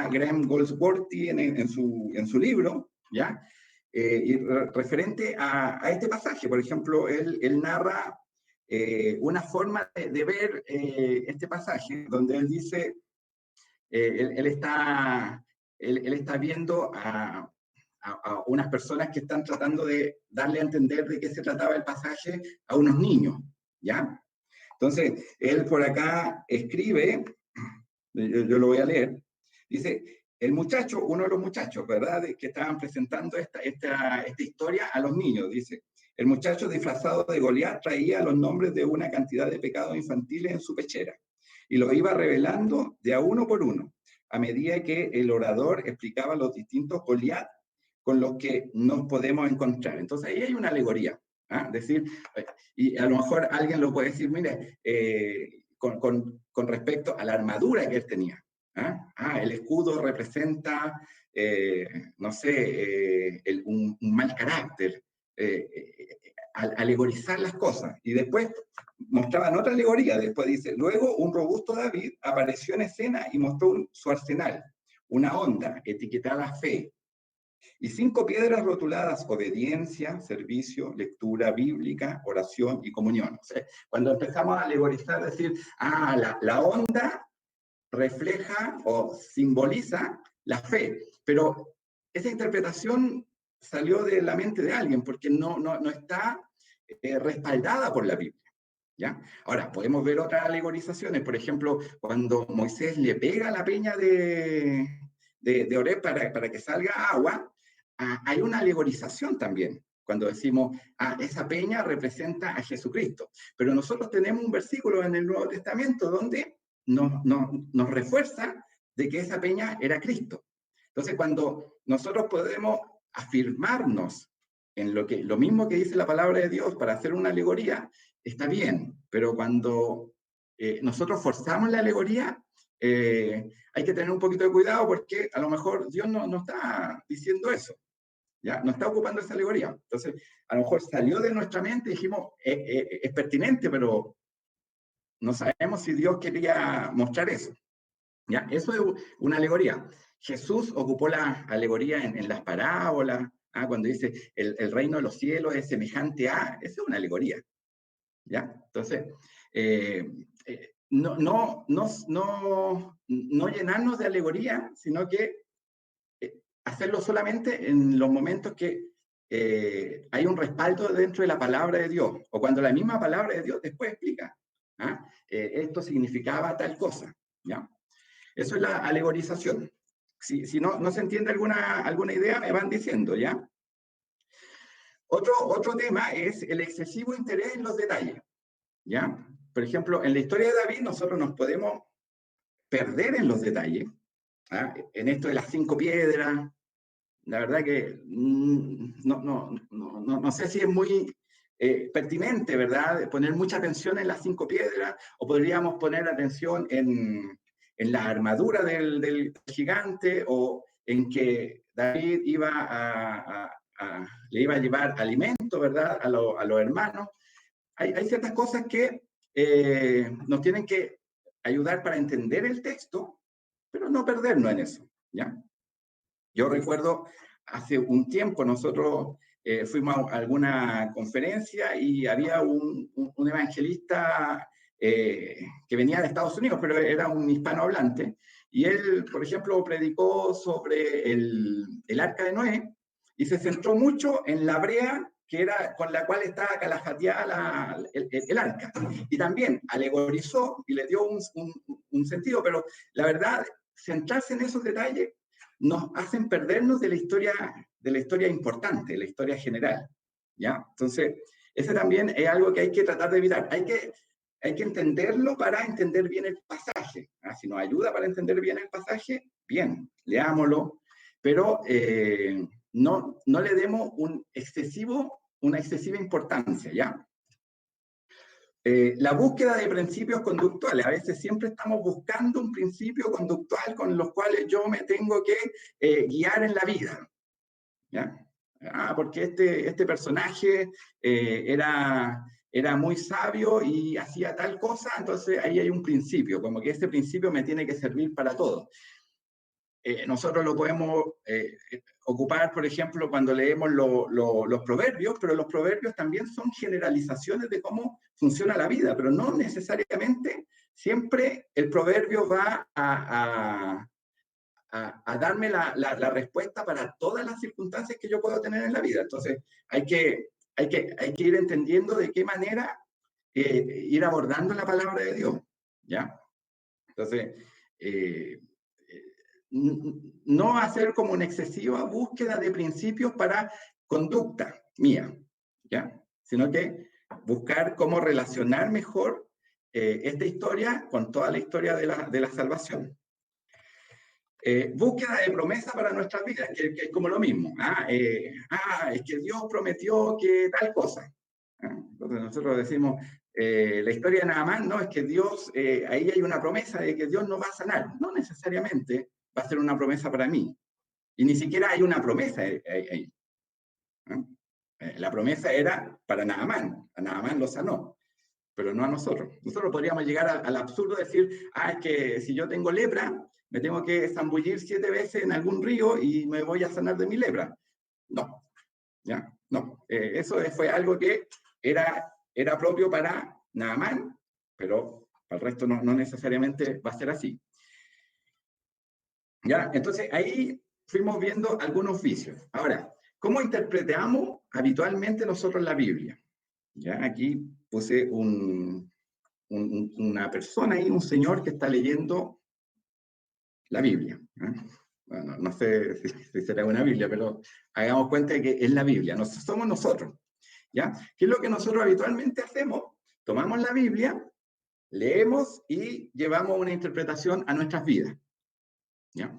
Graham Goldsworthy en su libro, ¿ya? Y referente a este pasaje, por ejemplo, él narra una forma de ver este pasaje, donde él dice, él está viendo a unas personas que están tratando de darle a entender de qué se trataba el pasaje a unos niños, ¿ya? Entonces, él por acá escribe, yo lo voy a leer, dice, el muchacho, uno de los muchachos, ¿verdad?, que estaban presentando esta historia a los niños, dice, el muchacho disfrazado de Goliat traía los nombres de una cantidad de pecados infantiles en su pechera y los iba revelando de a uno por uno, a medida que el orador explicaba los distintos Goliat con los que nos podemos encontrar. Entonces ahí hay una alegoría, ¿ah? Decir, y a lo mejor alguien lo puede decir, mire, con respecto a la armadura que él tenía. El escudo representa, no sé, un mal carácter, alegorizar las cosas. Y después mostraban otra alegoría, después dice, luego un robusto David apareció en escena y mostró su arsenal, una onda etiquetada fe, y 5 piedras rotuladas: obediencia, servicio, lectura bíblica, oración y comunión. O sea, cuando empezamos a alegorizar, decir, la onda refleja o simboliza la fe, pero esa interpretación salió de la mente de alguien, porque no está respaldada por la Biblia, ¿ya? Ahora, podemos ver otras alegorizaciones, por ejemplo, cuando Moisés le pega la peña de Oreb para que salga agua, hay una alegorización también, cuando decimos, esa peña representa a Jesucristo, pero nosotros tenemos un versículo en el Nuevo Testamento donde nos refuerza de que esa peña era Cristo. Entonces, cuando nosotros podemos afirmarnos en lo mismo que dice la palabra de Dios para hacer una alegoría, está bien, pero cuando nosotros forzamos la alegoría, hay que tener un poquito de cuidado, porque a lo mejor Dios no está diciendo eso, ¿ya? No está ocupando esa alegoría. Entonces, a lo mejor salió de nuestra mente y dijimos, es pertinente, pero no sabemos si Dios quería mostrar eso, ¿ya? Eso es una alegoría. Jesús ocupó la alegoría en las parábolas, cuando dice, el reino de los cielos es semejante a, esa es una alegoría, ¿ya? Entonces, no llenarnos de alegoría, sino que hacerlo solamente en los momentos que hay un respaldo dentro de la palabra de Dios, o cuando la misma palabra de Dios después explica, esto significaba tal cosa, ¿ya? Eso es la alegorización. Si no se entiende alguna idea, me van diciendo, ¿ya? Otro tema es el excesivo interés en los detalles, ¿ya? Por ejemplo, en la historia de David nosotros nos podemos perder en los detalles, en esto de las 5 piedras. La verdad que no sé si es muy pertinente, ¿verdad?, poner mucha atención en las 5 piedras, o podríamos poner atención en la armadura del gigante, o en que David le iba a llevar alimento, ¿verdad?, a los hermanos. Hay ciertas cosas que nos tienen que ayudar para entender el texto, pero no perdernos en eso, ¿ya? Yo recuerdo, hace un tiempo nosotros fuimos a alguna conferencia y había un evangelista que venía de Estados Unidos, pero era un hispanohablante, y él, por ejemplo, predicó sobre el arca de Noé, y se centró mucho en la brea que era con la cual estaba calafateada el arca, y también alegorizó y le dio un sentido, pero la verdad, centrarse en esos detalles nos hacen perdernos de la historia importante, de la historia general, ¿ya? Entonces, ese también es algo que hay que tratar de evitar. Hay que entenderlo para entender bien el pasaje. Si nos ayuda para entender bien el pasaje, bien, leámoslo, pero no le demos una excesiva importancia, ¿ya? La búsqueda de principios conductuales. A veces siempre estamos buscando un principio conductual con los cuales yo me tengo que guiar en la vida, ¿ya? Porque este personaje era muy sabio y hacía tal cosa, entonces ahí hay un principio, como que ese principio me tiene que servir para todo. Nosotros lo podemos ocupar, por ejemplo, cuando leemos los proverbios, pero los proverbios también son generalizaciones de cómo funciona la vida, pero no necesariamente siempre el proverbio va a darme la respuesta para todas las circunstancias que yo puedo tener en la vida. Entonces, hay que ir entendiendo de qué manera ir abordando la palabra de Dios, ¿ya? Entonces, no hacer como una excesiva búsqueda de principios para conducta mía, ¿ya? Sino que buscar cómo relacionar mejor esta historia con toda la historia de la salvación. Búsqueda de promesa para nuestras vidas, que es como lo mismo. Es que Dios prometió que tal cosa. Entonces nosotros decimos, la historia de Naamán, no, es que Dios, ahí hay una promesa de que Dios nos va a sanar. No necesariamente va a ser una promesa para mí. Y ni siquiera hay una promesa ahí. ¿No? La promesa era para Naamán. A Naamán lo sanó, pero no a nosotros. Nosotros podríamos llegar al absurdo de decir, es que si yo tengo lepra, me tengo que zambullir 7 veces en algún río y me voy a sanar de mi lepra. No, ¿ya? No. Eso fue algo que era propio para Naamán, pero para el resto no necesariamente va a ser así. ¿Ya? Entonces ahí fuimos viendo algunos vicios. Ahora, ¿cómo interpretamos habitualmente nosotros la Biblia? ¿Ya? Aquí puse una persona ahí, un señor que está leyendo la Biblia. Bueno, no sé si será una Biblia, pero hagamos cuenta de que es la Biblia, somos nosotros. ¿Ya? ¿Qué es lo que nosotros habitualmente hacemos? Tomamos la Biblia, leemos y llevamos una interpretación a nuestras vidas. ¿Ya?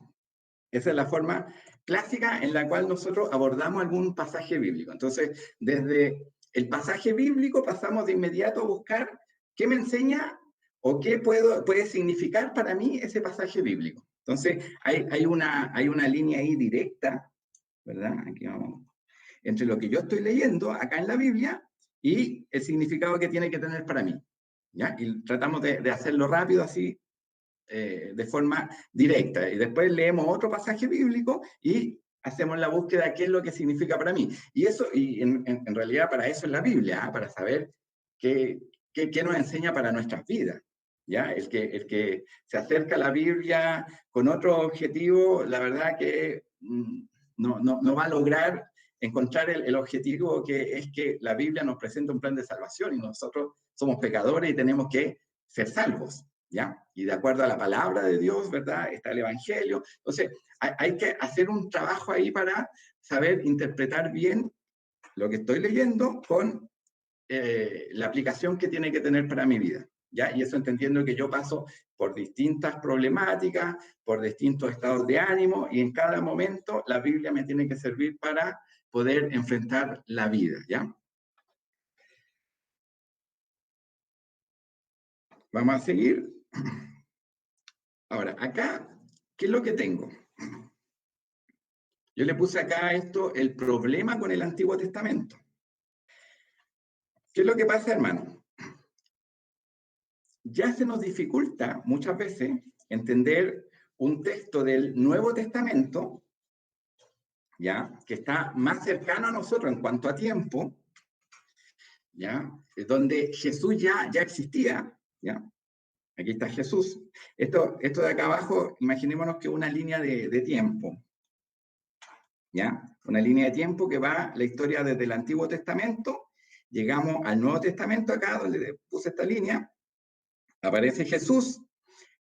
Esa es la forma clásica en la cual nosotros abordamos algún pasaje bíblico. Entonces, desde el pasaje bíblico pasamos de inmediato a buscar qué me enseña o qué puede significar para mí ese pasaje bíblico. Entonces, hay una línea ahí directa, ¿verdad? Aquí vamos. Entre lo que yo estoy leyendo acá en la Biblia y el significado que tiene que tener para mí. ¿Ya? Y tratamos de hacerlo rápido, así, de forma directa. Y después leemos otro pasaje bíblico y hacemos la búsqueda de qué es lo que significa para mí. Y eso, en realidad para eso es la Biblia, para saber qué nos enseña para nuestras vidas. ¿Ya? El que se acerca a la Biblia con otro objetivo, la verdad que no va a lograr encontrar el objetivo, que es que la Biblia nos presenta un plan de salvación y nosotros somos pecadores y tenemos que ser salvos. ¿Ya? Y de acuerdo a la palabra de Dios, ¿verdad? Está el Evangelio. Entonces, hay que hacer un trabajo ahí para saber interpretar bien lo que estoy leyendo con la aplicación que tiene que tener para mi vida. ¿Ya? Y eso entendiendo que yo paso por distintas problemáticas, por distintos estados de ánimo, y en cada momento la Biblia me tiene que servir para poder enfrentar la vida. ¿Ya? Vamos a seguir. Ahora, acá, ¿qué es lo que tengo? Yo le puse acá a esto el problema con el Antiguo Testamento. ¿Qué es lo que pasa, hermano? Ya se nos dificulta muchas veces entender un texto del Nuevo Testamento, ¿ya? Que está más cercano a nosotros en cuanto a tiempo, ¿ya? Donde Jesús ya existía, ¿ya? Aquí está Jesús. Esto de acá abajo, imaginémonos que una línea de tiempo, ¿ya? Una línea de tiempo que va la historia desde el Antiguo Testamento, llegamos al Nuevo Testamento acá, donde puse esta línea, aparece Jesús,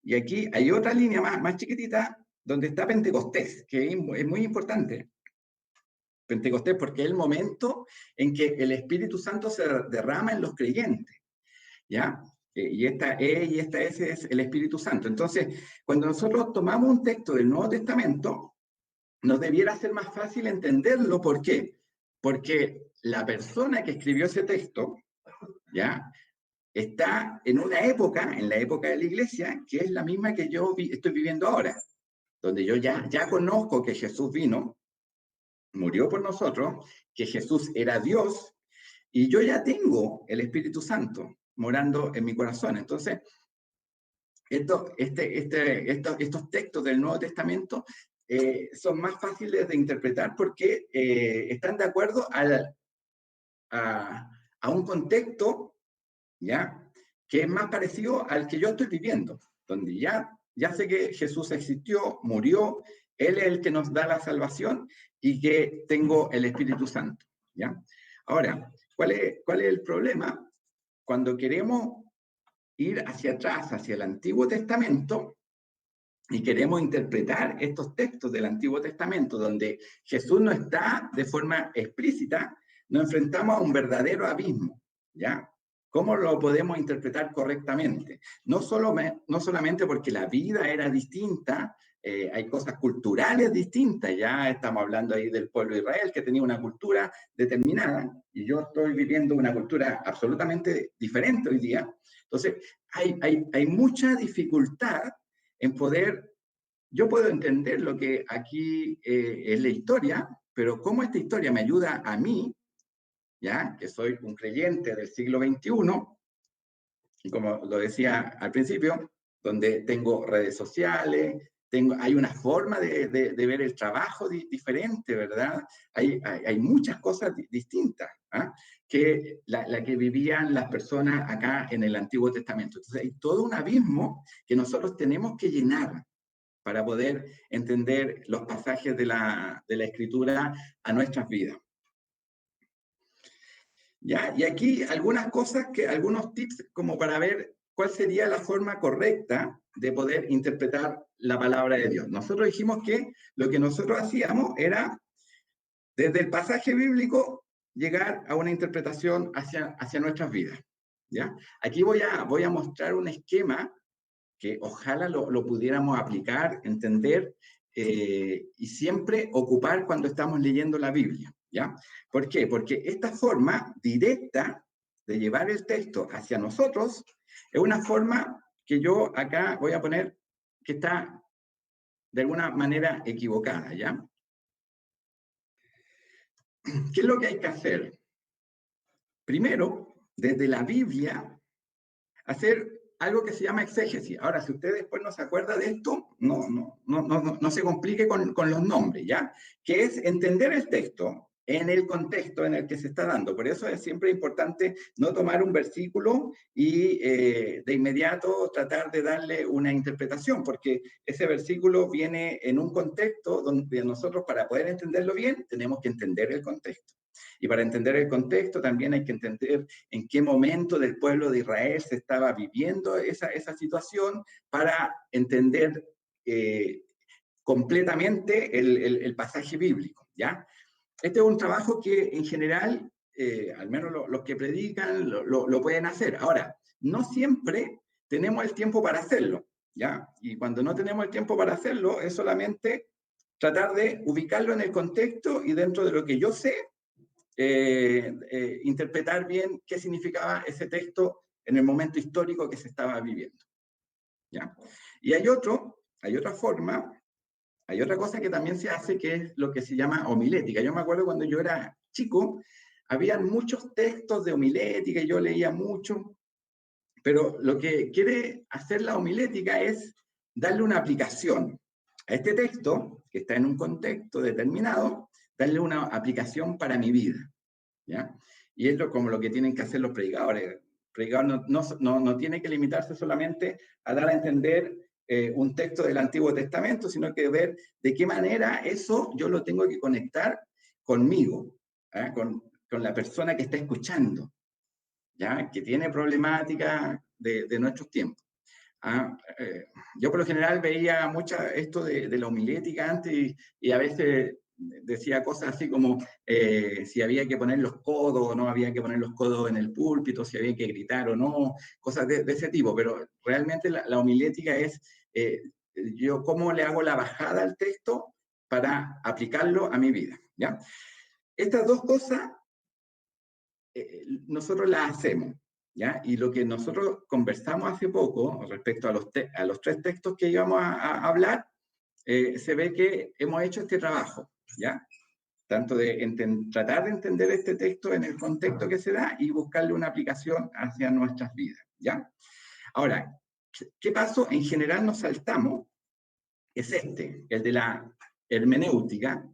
y aquí hay otra línea más chiquitita, donde está Pentecostés, que es muy importante. Pentecostés, porque es el momento en que el Espíritu Santo se derrama en los creyentes, ¿ya? Y esta es el Espíritu Santo. Entonces, cuando nosotros tomamos un texto del Nuevo Testamento, nos debiera ser más fácil entenderlo. ¿Por qué? Porque la persona que escribió ese texto, ¿ya? Está en una época, en la época de la iglesia, que es la misma que yo estoy viviendo ahora, donde yo ya conozco que Jesús vino, murió por nosotros, que Jesús era Dios, y yo ya tengo el Espíritu Santo morando en mi corazón. Entonces, estos textos del Nuevo Testamento son más fáciles de interpretar porque están de acuerdo a un contexto, ¿ya? Que es más parecido al que yo estoy viviendo, donde ya sé que Jesús existió, murió, Él es el que nos da la salvación y que tengo el Espíritu Santo, ¿ya? Ahora, ¿cuál es el problema? Cuando queremos ir hacia atrás, hacia el Antiguo Testamento, y queremos interpretar estos textos del Antiguo Testamento, donde Jesús no está de forma explícita, nos enfrentamos a un verdadero abismo, ¿ya? ¿Cómo lo podemos interpretar correctamente? No solamente porque la vida era distinta hay cosas culturales distintas, ya estamos hablando ahí del pueblo de Israel, que tenía una cultura determinada, y yo estoy viviendo una cultura absolutamente diferente hoy día. Entonces, hay mucha dificultad en poder, yo puedo entender lo que aquí es la historia, pero cómo esta historia me ayuda a mí, ya, que soy un creyente del siglo XXI, y como lo decía al principio, donde tengo redes sociales, hay una forma de ver el trabajo diferente, ¿verdad? Hay muchas cosas distintas, ¿ah? Que la que vivían las personas acá en el Antiguo Testamento. Entonces hay todo un abismo que nosotros tenemos que llenar para poder entender los pasajes de la Escritura a nuestras vidas. ¿Ya? Y aquí algunas cosas, algunos tips como para ver cuál sería la forma correcta de poder interpretar la palabra de Dios. Nosotros dijimos que lo que nosotros hacíamos era, desde el pasaje bíblico, llegar a una interpretación hacia nuestras vidas. ¿Ya? Aquí voy a mostrar un esquema que ojalá lo pudiéramos aplicar, entender y siempre ocupar cuando estamos leyendo la Biblia. ¿Ya? ¿Por qué? Porque esta forma directa de llevar el texto hacia nosotros es una forma que yo acá voy a poner que está de alguna manera equivocada, ¿ya? ¿Qué es lo que hay que hacer? Primero, desde la Biblia, hacer algo que se llama exégesis. Ahora, si usted después no se acuerda de esto, no se complique con los nombres, ¿ya? Que es entender el texto en el contexto en el que se está dando. Por eso es siempre importante no tomar un versículo y de inmediato tratar de darle una interpretación, porque ese versículo viene en un contexto donde nosotros, para poder entenderlo bien, tenemos que entender el contexto. Y para entender el contexto también hay que entender en qué momento del pueblo de Israel se estaba viviendo esa situación para entender completamente el pasaje bíblico, ¿ya? Este es un trabajo que en general, al menos los que predican, lo pueden hacer. Ahora, no siempre tenemos el tiempo para hacerlo, ¿ya? Y cuando no tenemos el tiempo para hacerlo, es solamente tratar de ubicarlo en el contexto y dentro de lo que yo sé, interpretar bien qué significaba ese texto en el momento histórico que se estaba viviendo. ¿Ya? Y hay otra forma, hay otra cosa que también se hace, que es lo que se llama homilética. Yo me acuerdo cuando yo era chico, había muchos textos de homilética y yo leía mucho, pero lo que quiere hacer la homilética es darle una aplicación a este texto, que está en un contexto determinado, darle una aplicación para mi vida, ¿ya? Y es como lo que tienen que hacer los predicadores. El predicador no tiene que limitarse solamente a dar a entender un texto del Antiguo Testamento, sino que ver de qué manera eso yo lo tengo que conectar conmigo, ¿eh? con la persona que está escuchando, ¿ya? Que tiene problemáticas de nuestros tiempos. Yo por lo general veía mucho esto de la homilética antes y a veces decía cosas así como si había que poner los codos o no había que poner los codos en el púlpito, si había que gritar o no, cosas de ese tipo, pero realmente la homilética es yo cómo le hago la bajada al texto para aplicarlo a mi vida, ¿ya? Estas dos cosas nosotros las hacemos, ¿ya? Y lo que nosotros conversamos hace poco respecto a los tres textos que íbamos a hablar, se ve que hemos hecho este trabajo, ¿ya? Tanto de tratar de entender este texto en el contexto que se da y buscarle una aplicación hacia nuestras vidas, ¿ya? Ahora, ¿qué paso en general nos saltamos? Es el de la hermenéutica,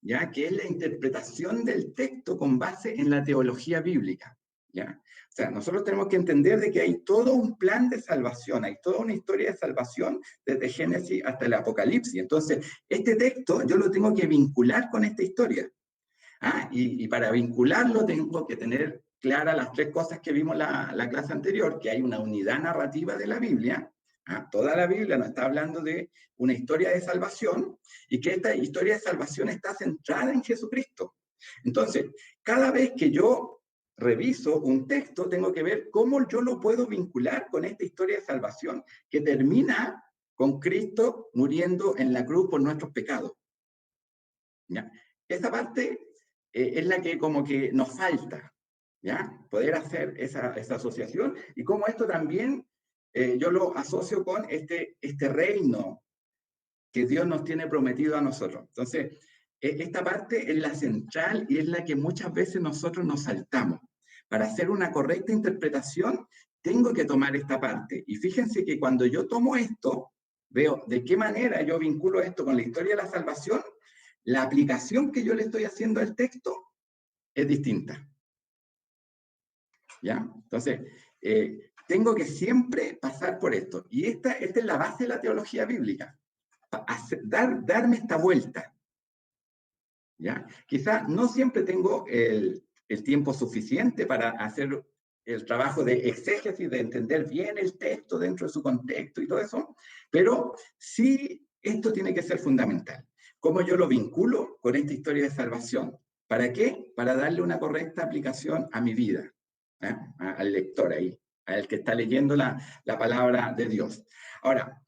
¿ya? Que es la interpretación del texto con base en la teología bíblica, ¿ya? O sea, nosotros tenemos que entender de que hay todo un plan de salvación, hay toda una historia de salvación desde Génesis hasta el Apocalipsis. Entonces, este texto yo lo tengo que vincular con esta historia. Y para vincularlo tengo que tener claras las tres cosas que vimos la clase anterior, que hay una unidad narrativa de la Biblia. Toda la Biblia nos está hablando de una historia de salvación y que esta historia de salvación está centrada en Jesucristo. Entonces, cada vez que yo reviso un texto, tengo que ver cómo yo lo puedo vincular con esta historia de salvación que termina con Cristo muriendo en la cruz por nuestros pecados. ¿Ya? Esa parte es la que como que nos falta, ¿ya? Poder hacer esa asociación, y como esto también yo lo asocio con este reino que Dios nos tiene prometido a nosotros. Entonces, esta parte es la central y es la que muchas veces nosotros nos saltamos. Para hacer una correcta interpretación, tengo que tomar esta parte. Y fíjense que cuando yo tomo esto, veo de qué manera yo vinculo esto con la historia de la salvación, la aplicación que yo le estoy haciendo al texto es distinta. ¿Ya? Entonces, tengo que siempre pasar por esto. Y esta es la base de la teología bíblica. Darme esta vuelta. ¿Ya? Quizá no siempre tengo el tiempo suficiente para hacer el trabajo de exégesis, de entender bien el texto dentro de su contexto y todo eso, pero sí esto tiene que ser fundamental. ¿Cómo yo lo vinculo con esta historia de salvación? ¿Para qué? Para darle una correcta aplicación a mi vida, ¿eh? Al lector ahí, al que está leyendo la palabra de Dios. Ahora,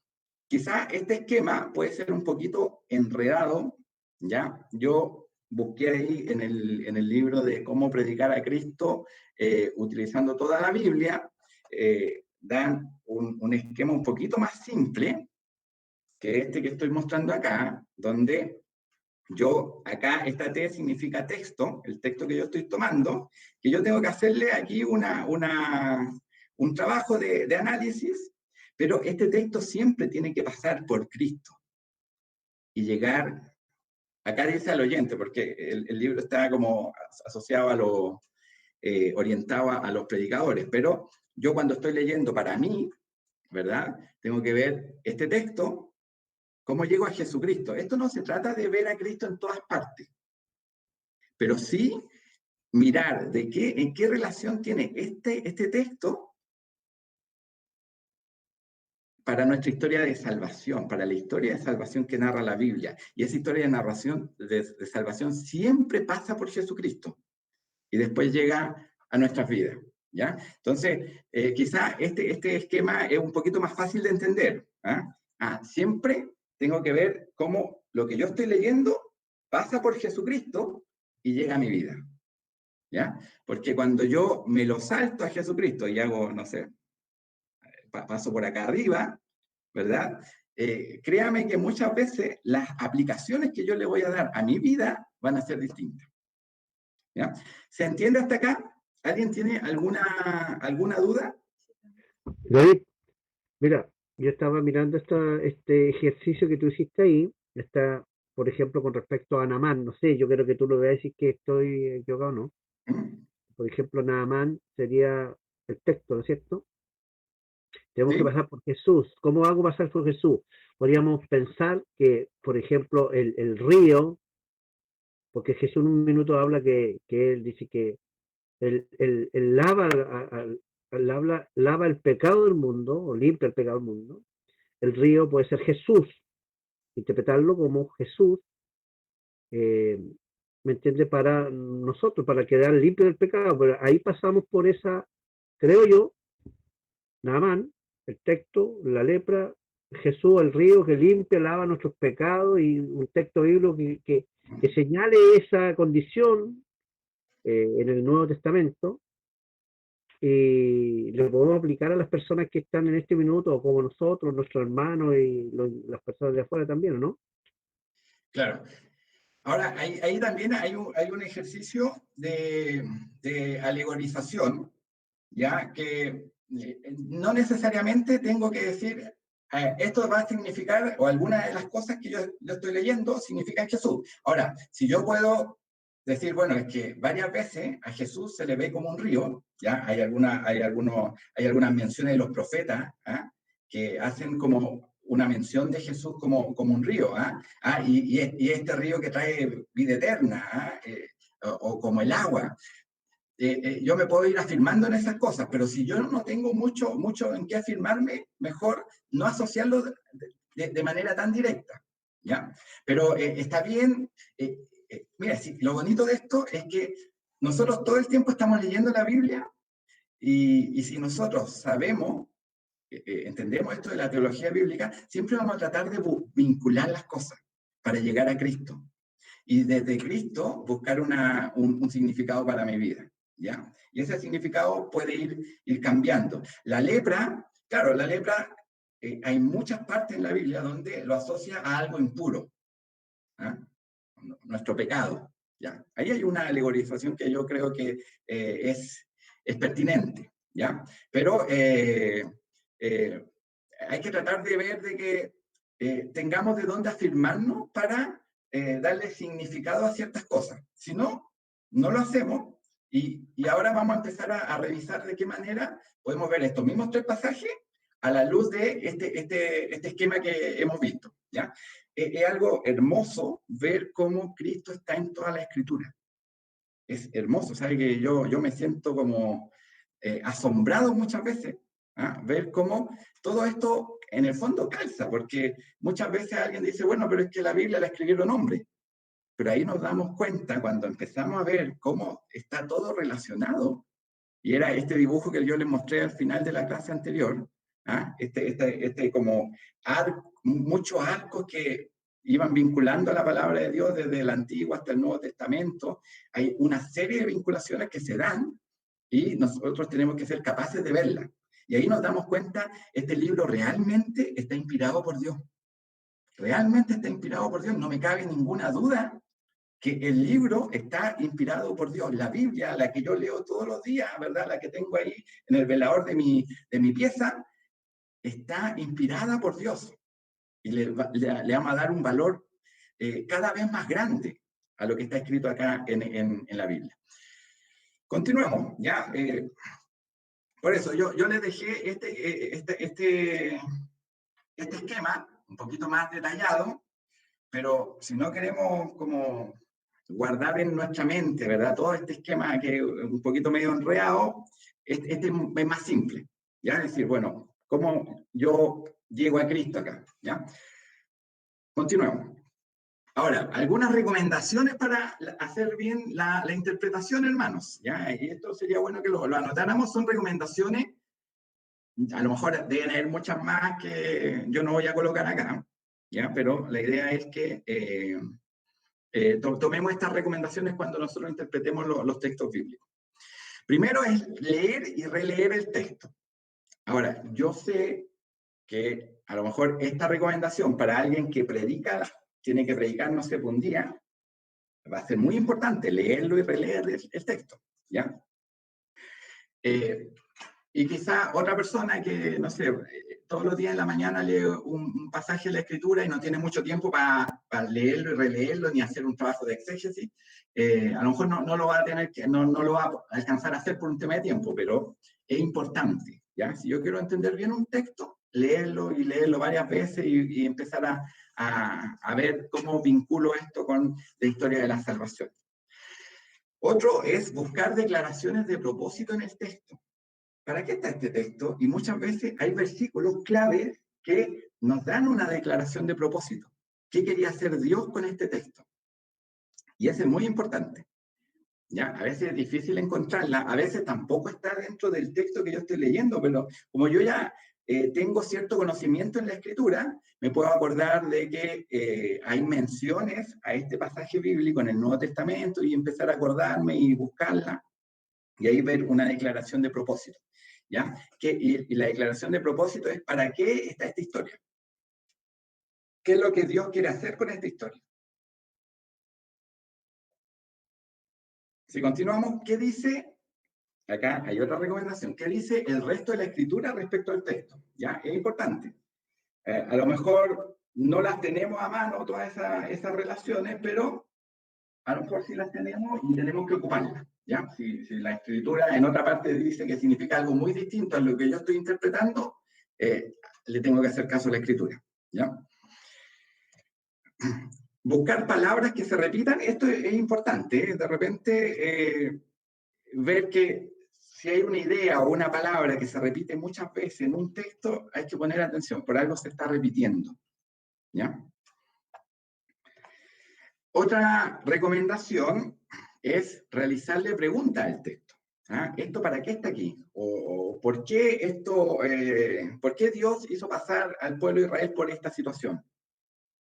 quizá este esquema puede ser un poquito enredado, ¿ya? Yo busqué ahí en el libro de Cómo predicar a Cristo, utilizando toda la Biblia, dan un esquema un poquito más simple que este que estoy mostrando acá, donde yo, acá esta T significa texto, el texto que yo estoy tomando, que yo tengo que hacerle aquí un trabajo de análisis, pero este texto siempre tiene que pasar por Cristo y llegar, acá dice al oyente, porque el libro está como asociado orientado a los predicadores, pero yo cuando estoy leyendo para mí, ¿verdad? Tengo que ver este texto, cómo llego a Jesucristo. Esto no se trata de ver a Cristo en todas partes, pero sí mirar en qué relación tiene este texto para nuestra historia de salvación, para la historia de salvación que narra la Biblia. Y esa historia de salvación siempre pasa por Jesucristo y después llega a nuestras vidas, ¿ya? Entonces, quizá este esquema es un poquito más fácil de entender. Siempre tengo que ver cómo lo que yo estoy leyendo pasa por Jesucristo y llega a mi vida, ¿ya? Porque cuando yo me lo salto a Jesucristo y hago, no sé, paso por acá arriba, ¿verdad? Créame que muchas veces las aplicaciones que yo le voy a dar a mi vida van a ser distintas. ¿Ya? ¿Se entiende hasta acá? ¿Alguien tiene alguna duda? David, mira, yo estaba mirando este ejercicio que tú hiciste ahí, está, por ejemplo, con respecto a Naamán, no sé, yo creo que tú lo vas a decir que estoy equivocado, ¿no? Por ejemplo, Naamán sería el texto, ¿no es cierto? Tenemos que ¿Sí? pasar por Jesús. ¿Cómo hago pasar por Jesús? Podríamos pensar que, por ejemplo, el río, porque Jesús en un minuto habla que él dice que él lava el pecado del mundo, o limpia el pecado del mundo. El río puede ser Jesús, interpretarlo como Jesús, ¿me entiende? Para nosotros, para quedar limpio del pecado. Pero ahí pasamos por esa, creo yo, Naamán, el texto, la lepra, Jesús, el río que limpia, lava nuestros pecados, y un texto bíblico que señale esa condición en el Nuevo Testamento, y lo podemos aplicar a las personas que están en este minuto, o como nosotros, nuestros hermanos y las personas de afuera también, ¿no? Claro. Ahora, ahí también hay un ejercicio de alegorización, ¿ya? Que no necesariamente tengo que decir, esto va a significar, o alguna de las cosas que yo estoy leyendo significan Jesús. Ahora, si yo puedo decir, bueno, es que varias veces a Jesús se le ve como un río, ¿ya? Hay algunas menciones de los profetas, que hacen como una mención de Jesús como un río, y este río que trae vida eterna, o como el agua. Yo me puedo ir afirmando en esas cosas, pero si yo no tengo mucho en qué afirmarme, mejor no asociarlo de manera tan directa, ¿ya? Pero está bien, mira, lo bonito de esto es que nosotros todo el tiempo estamos leyendo la Biblia, y si nosotros sabemos entendemos esto de la teología bíblica, siempre vamos a tratar de vincular las cosas para llegar a Cristo. Y desde Cristo buscar un significado para mi vida, ¿ya? Y ese significado puede ir cambiando. La lepra, claro, la lepra, hay muchas partes en la Biblia donde lo asocia a algo impuro, ¿ah? Nuestro pecado, ¿ya? Ahí hay una alegorización que yo creo que es pertinente, ¿ya? Pero hay que tratar de ver de que tengamos de dónde afirmarnos para darle significado a ciertas cosas. Si no, no lo hacemos, y ahora vamos a empezar a revisar de qué manera podemos ver estos mismos 3 pasajes a la luz de este esquema que hemos visto, ¿ya? Es algo hermoso ver cómo Cristo está en toda la Escritura. Es hermoso, ¿sabe? Que yo me siento como asombrado muchas veces, ¿ah? Ver cómo todo esto en el fondo calza, porque muchas veces alguien dice, bueno, pero es que la Biblia la escribieron hombres. Pero ahí nos damos cuenta cuando empezamos a ver cómo está todo relacionado, y era este dibujo que yo les mostré al final de la clase anterior, ¿ah? Como muchos arcos que iban vinculando a la palabra de Dios desde el Antiguo hasta el Nuevo Testamento. Hay una serie de vinculaciones que se dan y nosotros tenemos que ser capaces de verlas. Y ahí nos damos cuenta, este libro realmente está inspirado por Dios. Realmente está inspirado por Dios, no me cabe ninguna duda que el libro está inspirado por Dios. La Biblia, la que yo leo todos los días, ¿verdad? La que tengo ahí en el velador de mi pieza, está inspirada por Dios. Y le vamos a dar un valor cada vez más grande a lo que está escrito acá en la Biblia. Continuemos, ¿ya? Por eso yo les dejé este esquema un poquito más detallado, pero si no queremos como guardar en nuestra mente, ¿verdad? Todo este esquema que es un poquito medio enredado, este es más simple, ¿ya? Es decir, bueno, ¿cómo yo llego a Cristo acá? ¿Ya? Continuemos. Ahora, algunas recomendaciones para hacer bien la interpretación, hermanos, ¿ya? Y esto sería bueno que lo anotáramos, son recomendaciones, a lo mejor deben haber muchas más que yo no voy a colocar acá, ¿ya? Pero la idea es que tomemos estas recomendaciones cuando nosotros interpretemos los textos bíblicos. Primero es leer y releer el texto. Ahora, yo sé que a lo mejor esta recomendación para alguien que predica, tiene que predicar, no sé, un día, va a ser muy importante leerlo y releer el texto, ¿ya? Y quizá otra persona que, no sé, todos los días en la mañana lee un pasaje de la Escritura y no tiene mucho tiempo para leerlo y releerlo, ni hacer un trabajo de exégesis, a lo mejor no lo va a tener que, no lo va a alcanzar a hacer por un tema de tiempo, pero es importante, ¿ya? Si yo quiero entender bien un texto, leerlo y leerlo varias veces y empezar a ver cómo vinculo esto con la historia de la salvación. Otro es buscar declaraciones de propósito en el texto. ¿Para qué está este texto? Y muchas veces hay versículos claves que nos dan una declaración de propósito. ¿Qué quería hacer Dios con este texto? Y eso es muy importante. ¿Ya? A veces es difícil encontrarla, a veces tampoco está dentro del texto que yo estoy leyendo, pero como yo ya tengo cierto conocimiento en la Escritura, me puedo acordar de que hay menciones a este pasaje bíblico en el Nuevo Testamento y empezar a acordarme y buscarla, y ahí ver una declaración de propósito. ¿Ya? Y la declaración de propósito es ¿para qué está esta historia? ¿Qué es lo que Dios quiere hacer con esta historia? Si continuamos, ¿qué dice? Acá hay otra recomendación. ¿Qué dice el resto de la Escritura respecto al texto? ¿Ya? Es importante. A lo mejor no las tenemos a mano todas esas relaciones, pero a lo mejor sí las tenemos y tenemos que ocuparlas. ¿Ya? Si la Escritura en otra parte dice que significa algo muy distinto a lo que yo estoy interpretando, le tengo que hacer caso a la Escritura. ¿Ya? Buscar palabras que se repitan, esto es importante. De repente, ver que si hay una idea o una palabra que se repite muchas veces en un texto, hay que poner atención, por algo se está repitiendo. ¿Ya? Otra recomendación es realizarle preguntas al texto. ¿Ah? ¿Esto para qué está aquí? ¿O por qué esto, por qué Dios hizo pasar al pueblo de Israel por esta situación?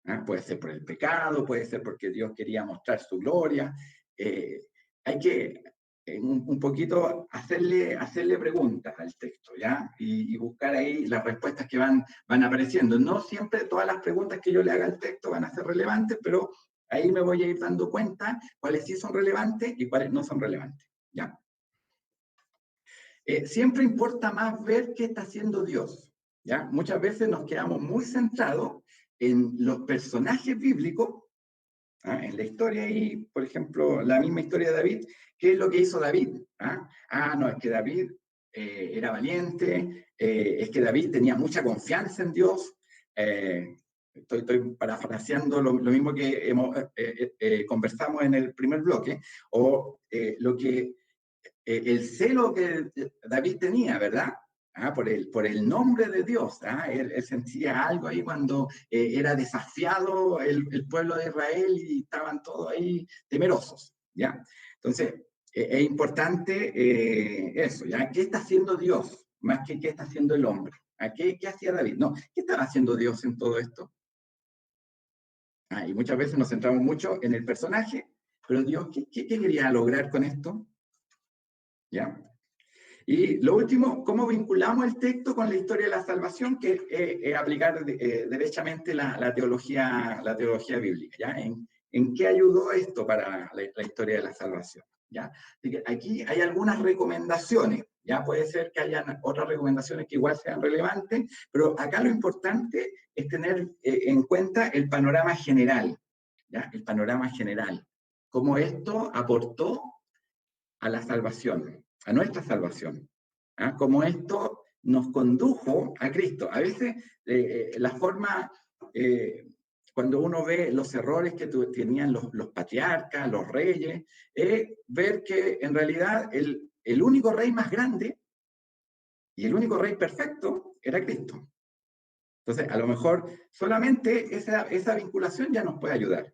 ¿Ah? Puede ser por el pecado, puede ser porque Dios quería mostrar su gloria. Hay que un poquito hacerle preguntas al texto, ¿ya? Y buscar ahí las respuestas que van apareciendo. No siempre todas las preguntas que yo le haga al texto van a ser relevantes, pero ahí me voy a ir dando cuenta cuáles sí son relevantes y cuáles no son relevantes, ¿ya? Siempre importa más ver qué está haciendo Dios, ¿ya? Muchas veces nos quedamos muy centrados en los personajes bíblicos, ¿ah? En la historia y, por ejemplo, la misma historia de David, ¿qué es lo que hizo David? No, es que David era valiente, es que David tenía mucha confianza en Dios. Estoy parafraseando lo mismo que conversamos en el primer bloque, o el celo que David tenía, ¿verdad? Por el nombre de Dios. Él sentía algo ahí cuando era desafiado el pueblo de Israel y estaban todos ahí temerosos, ¿ya? Entonces, es importante eso, ¿ya? ¿Qué está haciendo Dios? Más que qué está haciendo el hombre. ¿Qué hacía David? No, ¿qué estaba haciendo Dios en todo esto? Y muchas veces nos centramos mucho en el personaje, pero Dios, ¿qué quería lograr con esto? ¿Ya? Y lo último, ¿cómo vinculamos el texto con la historia de la salvación? Que es aplicar derechamente la teología bíblica, ¿ya? ¿En qué ayudó esto para la historia de la salvación? ¿Ya? Así que aquí hay algunas recomendaciones, ¿ya? Puede ser que haya otras recomendaciones que igual sean relevantes, pero acá lo importante es tener en cuenta el panorama general, ¿ya? El panorama general. Cómo esto aportó a la salvación, a nuestra salvación. Como esto nos condujo a Cristo. A veces la forma, cuando uno ve los errores que tenían los patriarcas, los reyes, es ver que en realidad el único rey más grande y el único rey perfecto era Cristo. Entonces, a lo mejor solamente esa vinculación ya nos puede ayudar.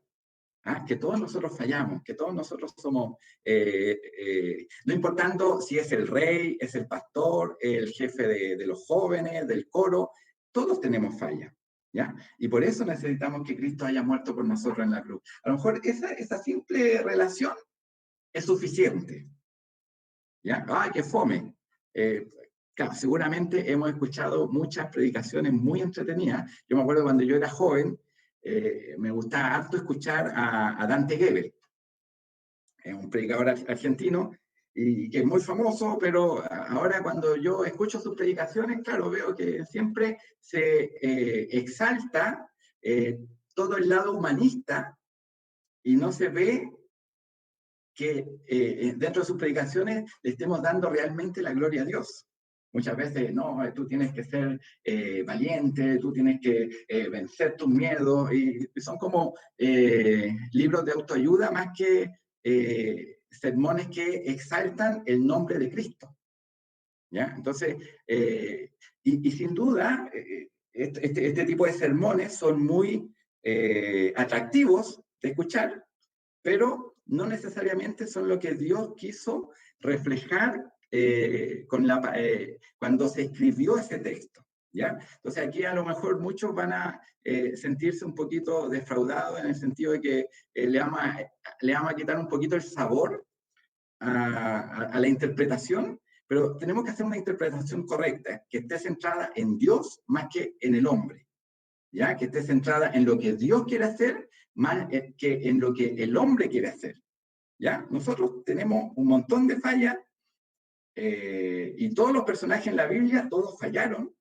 Que todos nosotros fallamos, que todos nosotros somos, no importando si es el rey, es el pastor, el jefe de los jóvenes, del coro, todos tenemos fallas, ¿ya? Y por eso necesitamos que Cristo haya muerto por nosotros en la cruz. A lo mejor esa simple relación es suficiente, ¿ya? ¡Qué fome! Claro, seguramente hemos escuchado muchas predicaciones muy entretenidas. Yo me acuerdo cuando yo era joven, me gustaba harto escuchar a Dante Gebel, un predicador argentino, y que es muy famoso, pero ahora cuando yo escucho sus predicaciones, claro, veo que siempre se exalta todo el lado humanista y no se ve que dentro de sus predicaciones le estemos dando realmente la gloria a Dios. Muchas veces, no, tú tienes que ser valiente, tú tienes que vencer tus miedos, y son como libros de autoayuda más que sermones que exaltan el nombre de Cristo, ¿ya? Entonces, y sin duda, este tipo de sermones son muy atractivos de escuchar, pero no necesariamente son lo que Dios quiso reflejar cuando se escribió ese texto, ¿ya? Entonces aquí a lo mejor muchos van a sentirse un poquito defraudados en el sentido de que le vamos a quitar un poquito el sabor a la interpretación, pero tenemos que hacer una interpretación correcta, que esté centrada en Dios más que en el hombre, ¿ya? Que esté centrada en lo que Dios quiere hacer más que en lo que el hombre quiere hacer, ¿ya? Nosotros tenemos un montón de fallas y todos los personajes en la Biblia, todos fallaron.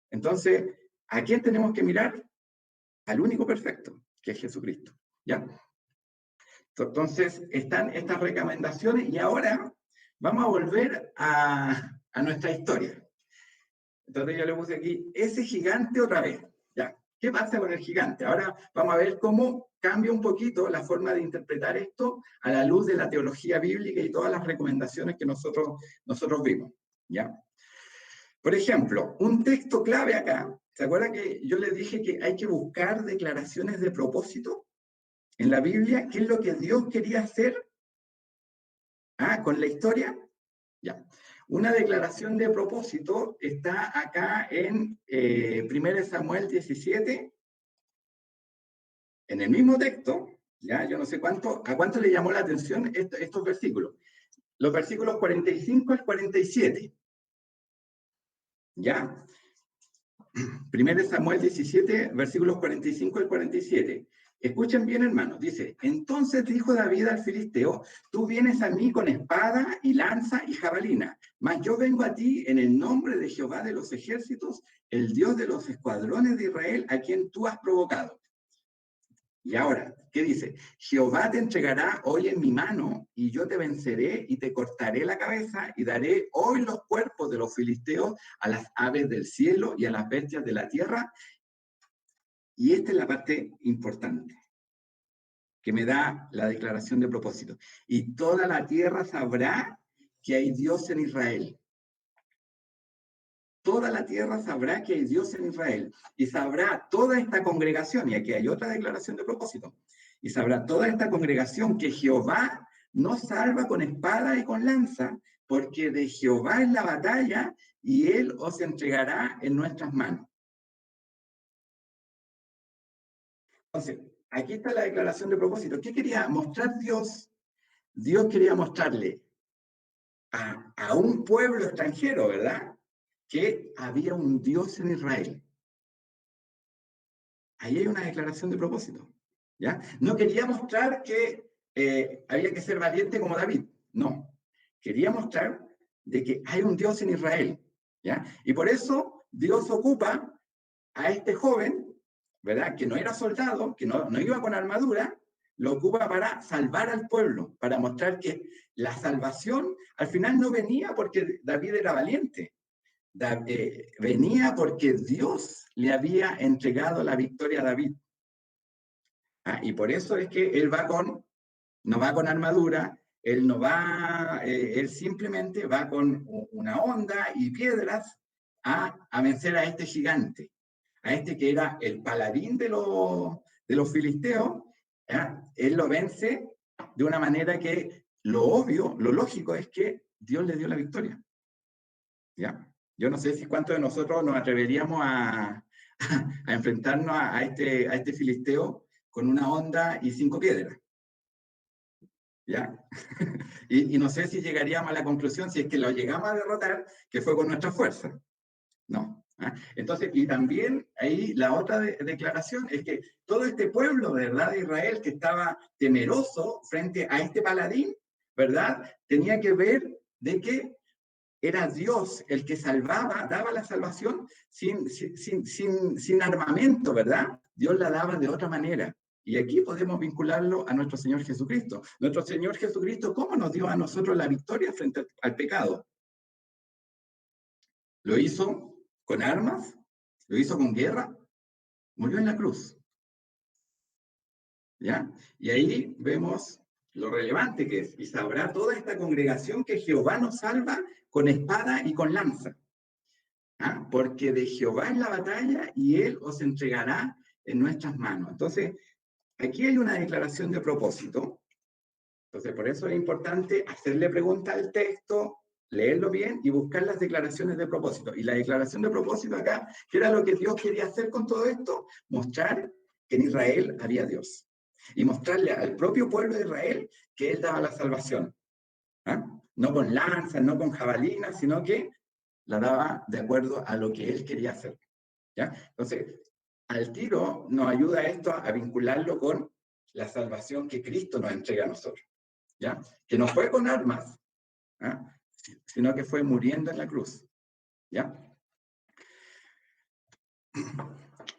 Entonces, ¿a quién tenemos que mirar? Al único perfecto, que es Jesucristo, ¿ya? Entonces, están estas recomendaciones y ahora vamos a volver a nuestra historia. Entonces yo le puse aquí, ese gigante otra vez, ¿ya? ¿Qué pasa con el gigante? Ahora vamos a ver cómo cambia un poquito la forma de interpretar esto a la luz de la teología bíblica y todas las recomendaciones que nosotros vimos, ¿ya? Por ejemplo, un texto clave acá, ¿se acuerdan que yo les dije que hay que buscar declaraciones de propósito en la Biblia? ¿Qué es lo que Dios quería hacer con la historia? Ya. Una declaración de propósito está acá en 1 Samuel 17, en el mismo texto, ya, yo no sé a cuánto le llamó la atención estos versículos. Los versículos 45 al 47. ¿Ya? 1 Samuel 17, versículos 45 al 47. Escuchen bien, hermanos. Dice, entonces dijo David al filisteo, tú vienes a mí con espada y lanza y jabalina, mas yo vengo a ti en el nombre de Jehová de los ejércitos, el Dios de los escuadrones de Israel, a quien tú has provocado. Y ahora, ¿qué dice? Jehová te entregará hoy en mi mano, y yo te venceré y te cortaré la cabeza, y daré hoy los cuerpos de los filisteos a las aves del cielo y a las bestias de la tierra. Y esta es la parte importante que me da la declaración de propósito. Y toda la tierra sabrá que hay Dios en Israel. Toda la tierra sabrá que hay Dios en Israel. Y sabrá toda esta congregación, y aquí hay otra declaración de propósito, y sabrá toda esta congregación que Jehová no salva con espada y con lanza, porque de Jehová es la batalla, y él os entregará en nuestras manos. Entonces, aquí está la declaración de propósito. ¿Qué quería mostrar Dios? Dios quería mostrarle a un pueblo extranjero, ¿verdad?, que había un Dios en Israel. Ahí hay una declaración de propósito, ¿ya? No quería mostrar que había que ser valiente como David, no. Quería mostrar de que hay un Dios en Israel, ¿ya? Y por eso Dios ocupa a este joven, ¿verdad?, que no era soldado, que no iba con armadura, lo ocupa para salvar al pueblo, para mostrar que la salvación al final no venía porque David era valiente, venía porque Dios le había entregado la victoria a David. Y por eso es que él no va con armadura, él no va, él simplemente va con una honda y piedras a vencer a este gigante, a este que era el paladín de los filisteos. Él lo vence de una manera que lo obvio, lo lógico es que Dios le dio la victoria. ¿Ya? Yo no sé si cuántos de nosotros nos atreveríamos a enfrentarnos a este filisteo con una honda y 5 piedras. ¿Ya? y no sé si llegaríamos a la conclusión, si es que lo llegamos a derrotar, que fue con nuestra fuerza. No. Entonces, y también ahí la otra declaración es que todo este pueblo, ¿verdad?, de Israel, que estaba temeroso frente a este paladín, ¿verdad?, tenía que ver de que era Dios el que salvaba, daba la salvación sin armamento, ¿verdad? Dios la daba de otra manera. Y aquí podemos vincularlo a nuestro Señor Jesucristo. Nuestro Señor Jesucristo, ¿cómo nos dio a nosotros la victoria frente al pecado? Lo hizo con armas, lo hizo con guerra, murió en la cruz. ¿Ya? Y ahí vemos lo relevante que es, y sabrá toda esta congregación que Jehová nos salva con espada y con lanza. Porque de Jehová es la batalla y él os entregará en nuestras manos. Entonces, aquí hay una declaración de propósito. Entonces, por eso es importante hacerle pregunta al texto, leerlo bien y buscar las declaraciones de propósito. Y la declaración de propósito acá, ¿qué era lo que Dios quería hacer con todo esto? Mostrar que en Israel había Dios. Y mostrarle al propio pueblo de Israel que él daba la salvación. No con lanzas, no con jabalinas, sino que la daba de acuerdo a lo que él quería hacer. ¿Ya? Entonces, al tiro nos ayuda esto a vincularlo con la salvación que Cristo nos entrega a nosotros. ¿Ya? Que no fue con armas, sino que fue muriendo en la cruz. ¿Ya?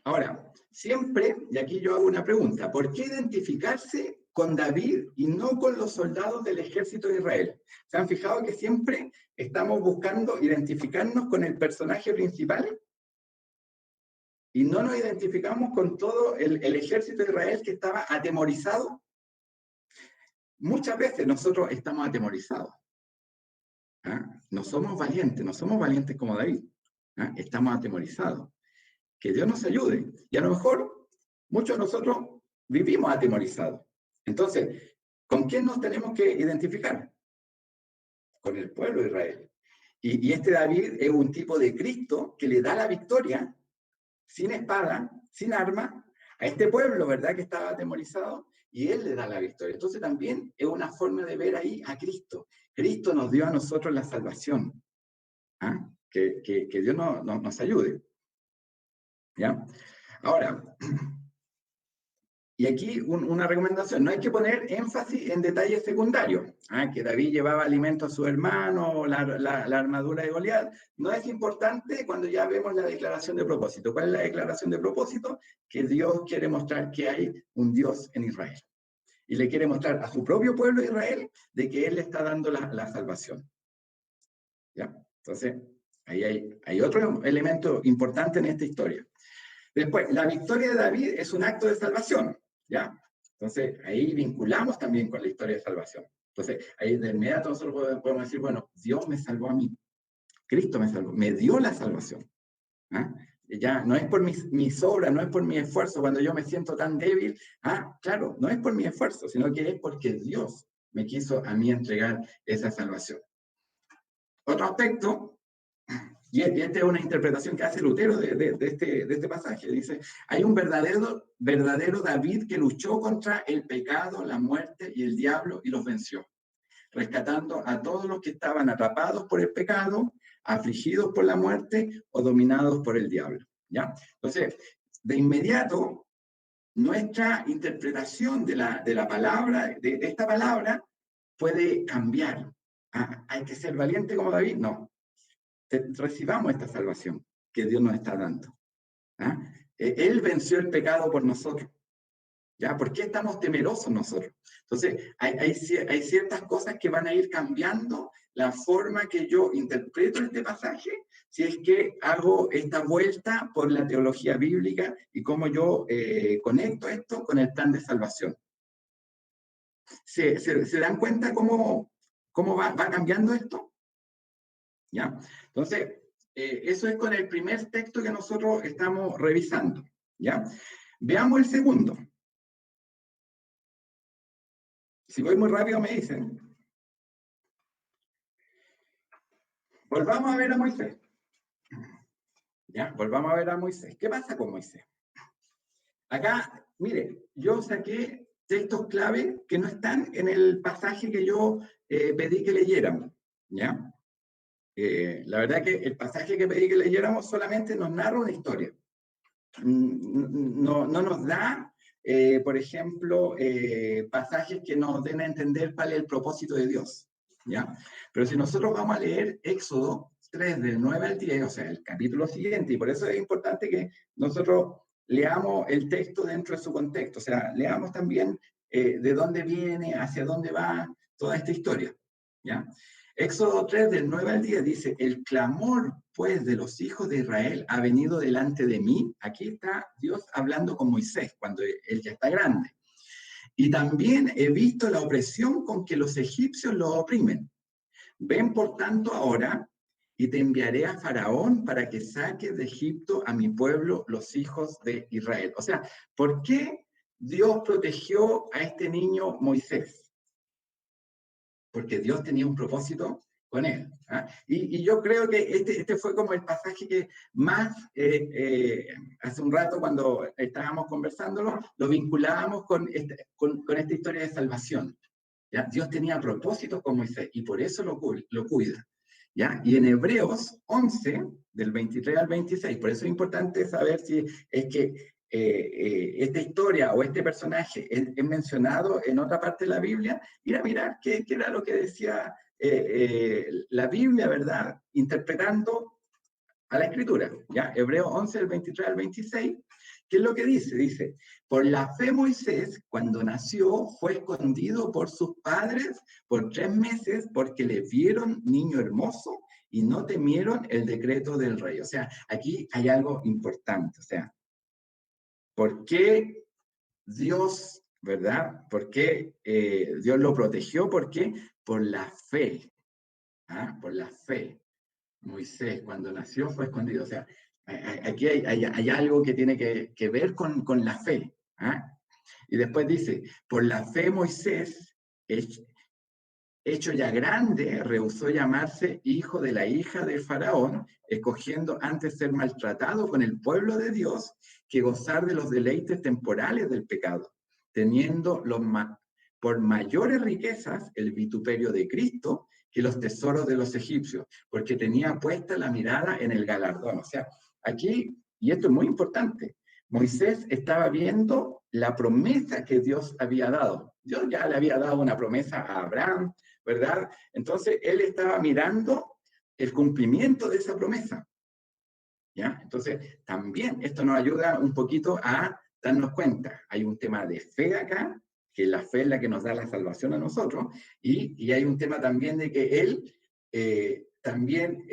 Ahora, siempre, y aquí yo hago una pregunta, ¿por qué identificarse con David y no con los soldados del ejército de Israel? ¿Se han fijado que siempre estamos buscando identificarnos con el personaje principal? Y no nos identificamos con todo el ejército de Israel que estaba atemorizado. Muchas veces nosotros estamos atemorizados. No somos valientes como David. Estamos atemorizados. Que Dios nos ayude. Y a lo mejor muchos de nosotros vivimos atemorizados. Entonces, ¿con quién nos tenemos que identificar? con el pueblo de Israel. Y este David es un tipo de Cristo que le da la victoria, sin espada, sin arma, a este pueblo, ¿verdad?, que estaba atemorizado, y él le da la victoria. Entonces también es una forma de ver ahí a Cristo. Cristo nos dio a nosotros la salvación. ¿Ah? Que Dios nos ayude. ¿Ya? Ahora, y aquí una recomendación, no hay que poner énfasis en detalles secundarios, que David llevaba alimento a su hermano, la armadura de Goliat. No es importante cuando ya vemos la declaración de propósito. ¿Cuál es la declaración de propósito? Que Dios quiere mostrar que hay un Dios en Israel. Y le quiere mostrar a su propio pueblo de Israel de que Él le está dando la salvación. ¿Ya? Entonces, ahí hay otro elemento importante en esta historia. Después, la victoria de David es un acto de salvación, ¿ya? Entonces, ahí vinculamos también con la historia de salvación. Entonces, ahí de inmediato nosotros podemos decir, bueno, Dios me salvó a mí, Cristo me salvó, me dio la salvación. Ya no es por mis obras, no es por mi esfuerzo, cuando yo me siento tan débil, claro, no es por mi esfuerzo, sino que es porque Dios me quiso a mí entregar esa salvación. Otro aspecto, y esta es una interpretación que hace Lutero de este pasaje. Dice, hay un verdadero David que luchó contra el pecado, la muerte y el diablo y los venció, rescatando a todos los que estaban atrapados por el pecado, afligidos por la muerte o dominados por el diablo. ¿Ya? Entonces, de inmediato, nuestra interpretación de la palabra, de esta palabra, puede cambiar. ¿Hay que ser valiente como David? No. Recibamos esta salvación que Dios nos está dando. Él venció el pecado por nosotros. ¿Ya? ¿Por qué estamos temerosos nosotros? Entonces, hay ciertas cosas que van a ir cambiando la forma que yo interpreto este pasaje, si es que hago esta vuelta por la teología bíblica y cómo yo conecto esto con el plan de salvación. ¿Se dan cuenta cómo va cambiando esto? ¿Ya? Entonces, eso es con el primer texto que nosotros estamos revisando. ¿Ya? Veamos el segundo. Si voy muy rápido me dicen. Volvamos a ver a Moisés. ¿Ya? Volvamos a ver a Moisés. ¿Qué pasa con Moisés? Acá, mire, yo saqué textos clave que no están en el pasaje que yo pedí que leyéramos. ¿Ya? La verdad que el pasaje que pedí que leyéramos solamente nos narra una historia. No nos da, por ejemplo, pasajes que nos den a entender cuál es el propósito de Dios, ¿ya? Pero si nosotros vamos a leer Éxodo 3, del 9 al 10, o sea, el capítulo siguiente, y por eso es importante que nosotros leamos el texto dentro de su contexto, o sea, leamos también de dónde viene, hacia dónde va toda esta historia, ¿ya? Éxodo 3, del 9 al 10 dice, el clamor, pues, de los hijos de Israel ha venido delante de mí. Aquí está Dios hablando con Moisés, cuando él ya está grande. Y también he visto la opresión con que los egipcios los oprimen. Ven, por tanto, ahora, y te enviaré a Faraón para que saques de Egipto a mi pueblo, los hijos de Israel. O sea, ¿por qué Dios protegió a este niño Moisés? Porque Dios tenía un propósito con él. Y yo creo que este fue como el pasaje que más, hace un rato cuando estábamos conversándolo, lo vinculábamos con esta historia de salvación. ¿Ya? Dios tenía propósitos con Moisés y por eso lo cuida. ¿Ya? Y en Hebreos 11, del 23 al 26, por eso es importante saber si es que esta historia o este personaje es mencionado en otra parte de la Biblia, ir a mirar qué era lo que decía la Biblia, ¿verdad? Interpretando a la Escritura, ¿ya? Hebreos 11, del 23 al 26, ¿qué es lo que dice? Dice, por la fe Moisés, cuando nació, fue escondido por sus padres por 3 meses porque le vieron niño hermoso y no temieron el decreto del rey. O sea, aquí hay algo importante, o sea, ¿por qué Dios, verdad? ¿Por qué Dios lo protegió? ¿Por qué? Por la fe. Por la fe. Moisés, cuando nació, fue escondido. O sea, aquí hay algo que tiene que ver con la fe. Y después dice, por la fe Moisés, hecho ya grande, rehusó llamarse hijo de la hija del faraón, escogiendo antes ser maltratado con el pueblo de Dios que gozar de los deleites temporales del pecado, teniendo por mayores riquezas el vituperio de Cristo que los tesoros de los egipcios, porque tenía puesta la mirada en el galardón. O sea, aquí, y esto es muy importante, Moisés estaba viendo la promesa que Dios había dado. Dios ya le había dado una promesa a Abraham, ¿verdad? Entonces, él estaba mirando el cumplimiento de esa promesa. ¿Ya? Entonces, también esto nos ayuda un poquito a darnos cuenta. Hay un tema de fe acá, que la fe es la que nos da la salvación a nosotros, y hay un tema también de que él también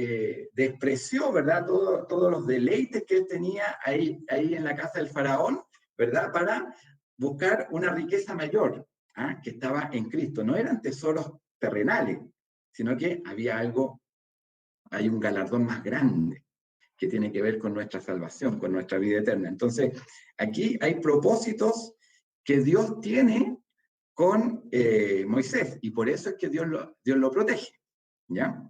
despreció, ¿verdad? Todos los deleites que él tenía ahí en la casa del faraón, ¿verdad? Para buscar una riqueza mayor, ¿ah? Que estaba en Cristo. No eran tesoros terrenales, sino que había hay un galardón más grande que tiene que ver con nuestra salvación, con nuestra vida eterna. Entonces, aquí hay propósitos que Dios tiene con Moisés, y por eso es que Dios lo protege, ¿ya?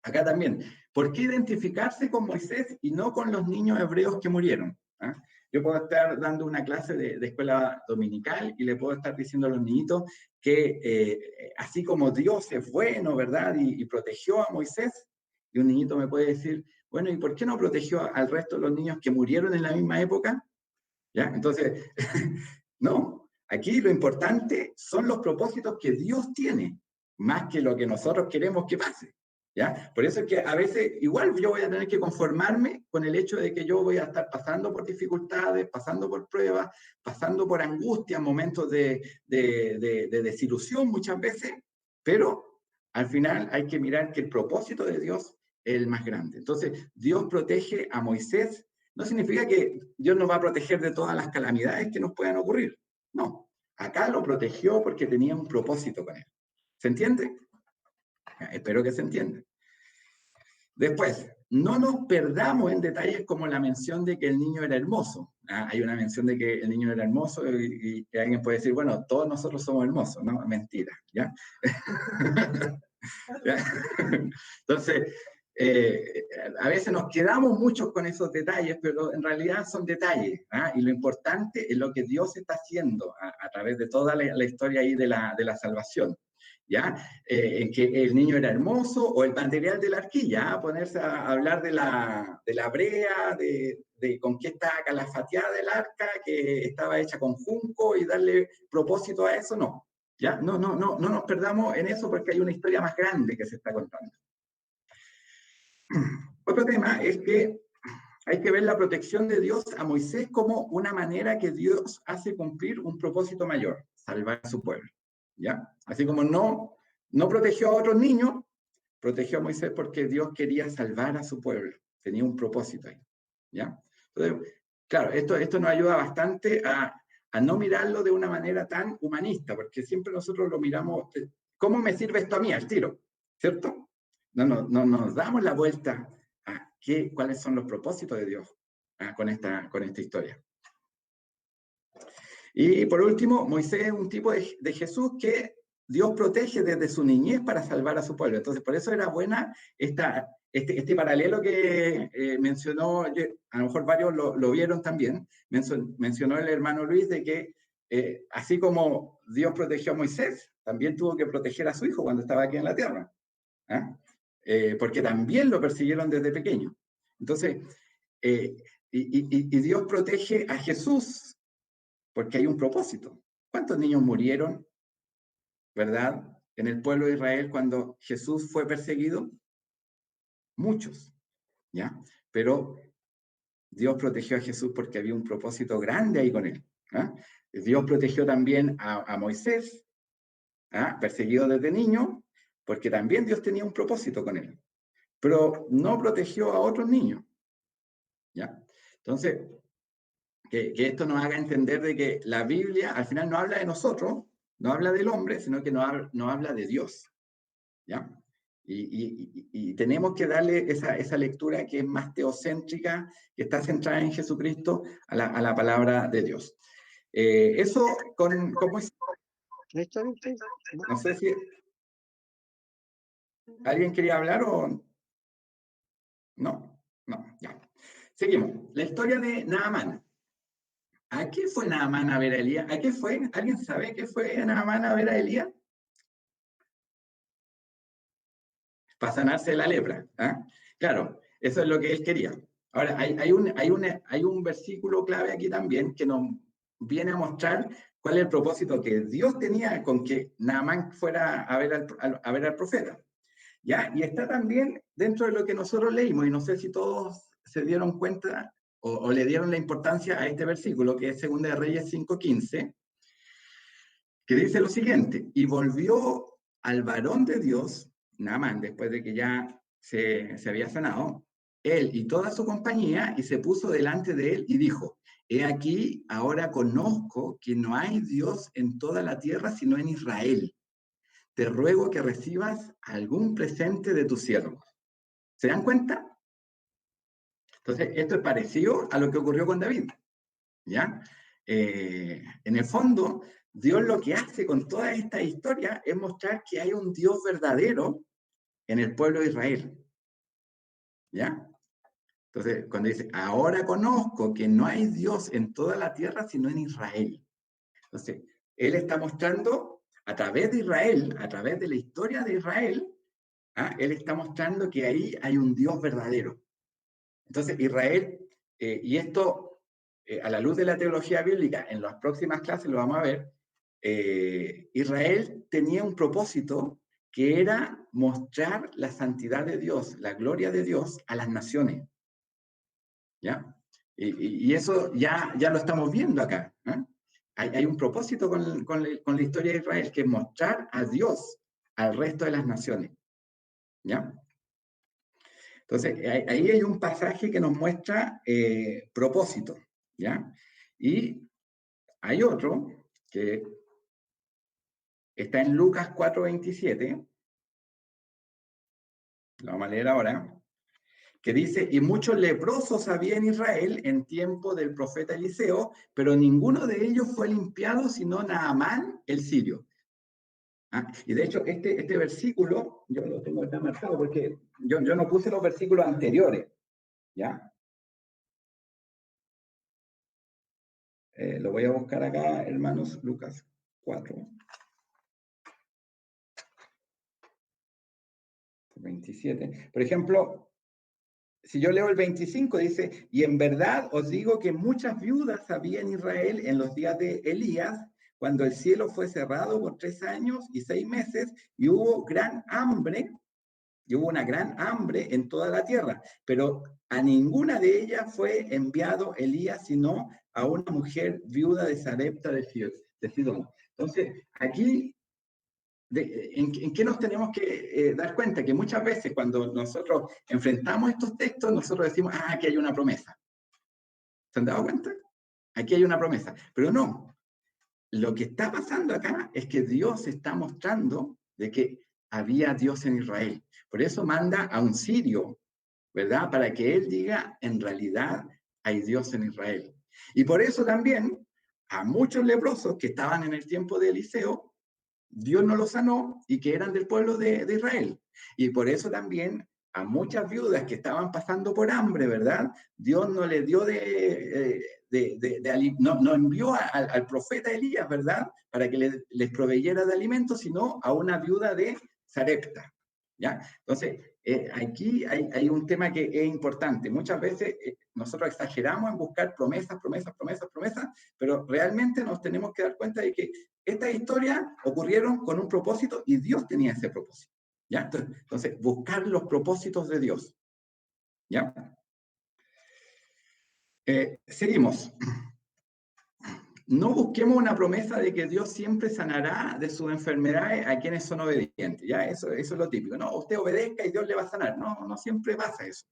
Acá también, ¿por qué identificarse con Moisés y no con los niños hebreos que murieron? ¿Ah? Yo puedo estar dando una clase de escuela dominical y le puedo estar diciendo a los niñitos que así como Dios es bueno, ¿verdad? Y protegió a Moisés, y un niñito me puede decir, bueno, ¿y por qué no protegió al resto de los niños que murieron en la misma época? ¿Ya? Entonces, no, aquí lo importante son los propósitos que Dios tiene, más que lo que nosotros queremos que pase. ¿Ya? Por eso es que a veces igual yo voy a tener que conformarme con el hecho de que yo voy a estar pasando por dificultades, pasando por pruebas, pasando por angustias, momentos de desilusión muchas veces, pero al final hay que mirar que el propósito de Dios es el más grande. Entonces, Dios protege a Moisés. No significa que Dios nos va a proteger de todas las calamidades que nos puedan ocurrir. No, acá lo protegió porque tenía un propósito con él. ¿Se entiende? Espero que se entienda. Después, no nos perdamos en detalles como la mención de que el niño era hermoso. Hay una mención de que el niño era hermoso y alguien puede decir, bueno, todos nosotros somos hermosos, ¿no? Mentira, ¿ya? ¿Ya? Entonces, a veces nos quedamos mucho con esos detalles, pero en realidad son detalles, ¿ah? Y lo importante es lo que Dios está haciendo a través de toda la historia ahí de la salvación, ¿ya? En que el niño era hermoso, o el material de la arquilla, ¿ah? Ponerse a hablar de la brea, de con qué está calafateada el arca, que estaba hecha con junco, y darle propósito a eso, no. ¿Ya? No nos perdamos en eso porque hay una historia más grande que se está contando. Otro tema es que hay que ver la protección de Dios a Moisés como una manera que Dios hace cumplir un propósito mayor, salvar a su pueblo. ¿Ya? Así como no protegió a otros niños, protegió a Moisés porque Dios quería salvar a su pueblo. Tenía un propósito ahí. ¿Ya? Entonces, claro, esto nos ayuda bastante a no mirarlo de una manera tan humanista, porque siempre nosotros lo miramos, ¿cómo me sirve esto a mí al tiro? ¿Cierto? No nos damos la vuelta a cuáles son los propósitos de Dios con esta historia. Y por último, Moisés es un tipo de Jesús que Dios protege desde su niñez para salvar a su pueblo. Entonces, por eso era buena este paralelo que mencionó, a lo mejor varios lo vieron también, mencionó el hermano Luis de que así como Dios protegió a Moisés, también tuvo que proteger a su hijo cuando estaba aquí en la tierra. ¿Ah? Porque también lo persiguieron desde pequeño. Entonces, y Dios protege a Jesús porque hay un propósito. ¿Cuántos niños murieron, verdad, en el pueblo de Israel cuando Jesús fue perseguido? Muchos, ¿ya? Pero Dios protegió a Jesús porque había un propósito grande ahí con él. ¿Ah? Dios protegió también a Moisés, ¿ah? Perseguido desde niño, porque también Dios tenía un propósito con él. Pero no protegió a otros niños. ¿Ya? Entonces, que esto nos haga entender de que la Biblia al final no habla de nosotros, no habla del hombre, sino que no habla de Dios. ¿Ya? Y tenemos que darle esa lectura que es más teocéntrica, que está centrada en Jesucristo, a la palabra de Dios. Eso con Moisés. No sé si ¿Alguien quería hablar o no? No, ya. Seguimos. La historia de Naamán. ¿A qué fue Naamán a ver a Elías? ¿A qué fue? ¿Alguien sabe qué fue Naamán a ver a Elías? Para sanarse de la lepra. ¿Ah? Claro, eso es lo que él quería. Ahora, hay un versículo clave aquí también que nos viene a mostrar cuál es el propósito que Dios tenía con que Naamán fuera a ver al profeta. ¿Ya? Y está también dentro de lo que nosotros leímos, y no sé si todos se dieron cuenta o le dieron la importancia a este versículo, que es 2 de Reyes 5:15, que dice lo siguiente: y volvió al varón de Dios, Naamán, después de que ya se había sanado, él y toda su compañía, y se puso delante de él y dijo: he aquí, ahora conozco que no hay Dios en toda la tierra sino en Israel. Te ruego que recibas algún presente de tus siervos. ¿Se dan cuenta? Entonces, esto es parecido a lo que ocurrió con David, ¿ya? En el fondo, Dios lo que hace con toda esta historia es mostrar que hay un Dios verdadero en el pueblo de Israel, ¿ya? Entonces, cuando dice, ahora conozco que no hay Dios en toda la tierra sino en Israel. Entonces, Él está mostrando a través de Israel, a través de la historia de Israel, ¿ah? Él está mostrando que ahí hay un Dios verdadero. Entonces, Israel, y esto a la luz de la teología bíblica, en las próximas clases lo vamos a ver, Israel tenía un propósito que era mostrar la santidad de Dios, la gloria de Dios a las naciones. ¿Ya? Y eso ya lo estamos viendo acá. ¿Eh? Hay un propósito con la historia de Israel, que es mostrar a Dios al resto de las naciones. ¿Ya? Entonces, ahí hay un pasaje que nos muestra propósito, ¿ya? Y hay otro que está en Lucas 4:27, lo vamos a leer ahora, que dice, y muchos leprosos había en Israel en tiempo del profeta Eliseo, pero ninguno de ellos fue limpiado sino Naamán el sirio. ¿Ah? Y de hecho, este versículo, yo lo tengo acá marcado porque yo no puse los versículos anteriores, ¿ya? Lo voy a buscar acá, hermanos, Lucas 4. 27. Por ejemplo, si yo leo el 25, dice, y en verdad os digo que muchas viudas había en Israel en los días de Elías, cuando el cielo fue cerrado por 3 años y 6 meses, y hubo gran hambre, y hubo una gran hambre en toda la tierra, pero a ninguna de ellas fue enviado Elías, sino a una mujer viuda de Sarepta de Sidón. Entonces, aquí ¿en qué nos tenemos que dar cuenta? Que muchas veces cuando nosotros enfrentamos estos textos, nosotros decimos, aquí hay una promesa. ¿Se han dado cuenta? Aquí hay una promesa. Pero no, lo que está pasando acá es que Dios está mostrando de que había Dios en Israel. Por eso manda a un sirio, ¿verdad? Para que él diga, en realidad hay Dios en Israel. Y por eso también a muchos leprosos que estaban en el tiempo de Eliseo, Dios no los sanó y que eran del pueblo de Israel. Y por eso también a muchas viudas que estaban pasando por hambre, ¿verdad? Dios no les dio no envió al profeta Elías, ¿verdad? Para que les proveyera de alimentos, sino a una viuda de Sarepta, ¿ya? Entonces, aquí hay un tema que es importante. Muchas veces nosotros exageramos en buscar promesas, pero realmente nos tenemos que dar cuenta de que estas historias ocurrieron con un propósito y Dios tenía ese propósito, ¿ya? Entonces, buscar los propósitos de Dios, ¿ya? Seguimos. No busquemos una promesa de que Dios siempre sanará de sus enfermedades a quienes son obedientes, ¿ya? Eso es lo típico. No, usted obedezca y Dios le va a sanar. No siempre pasa eso,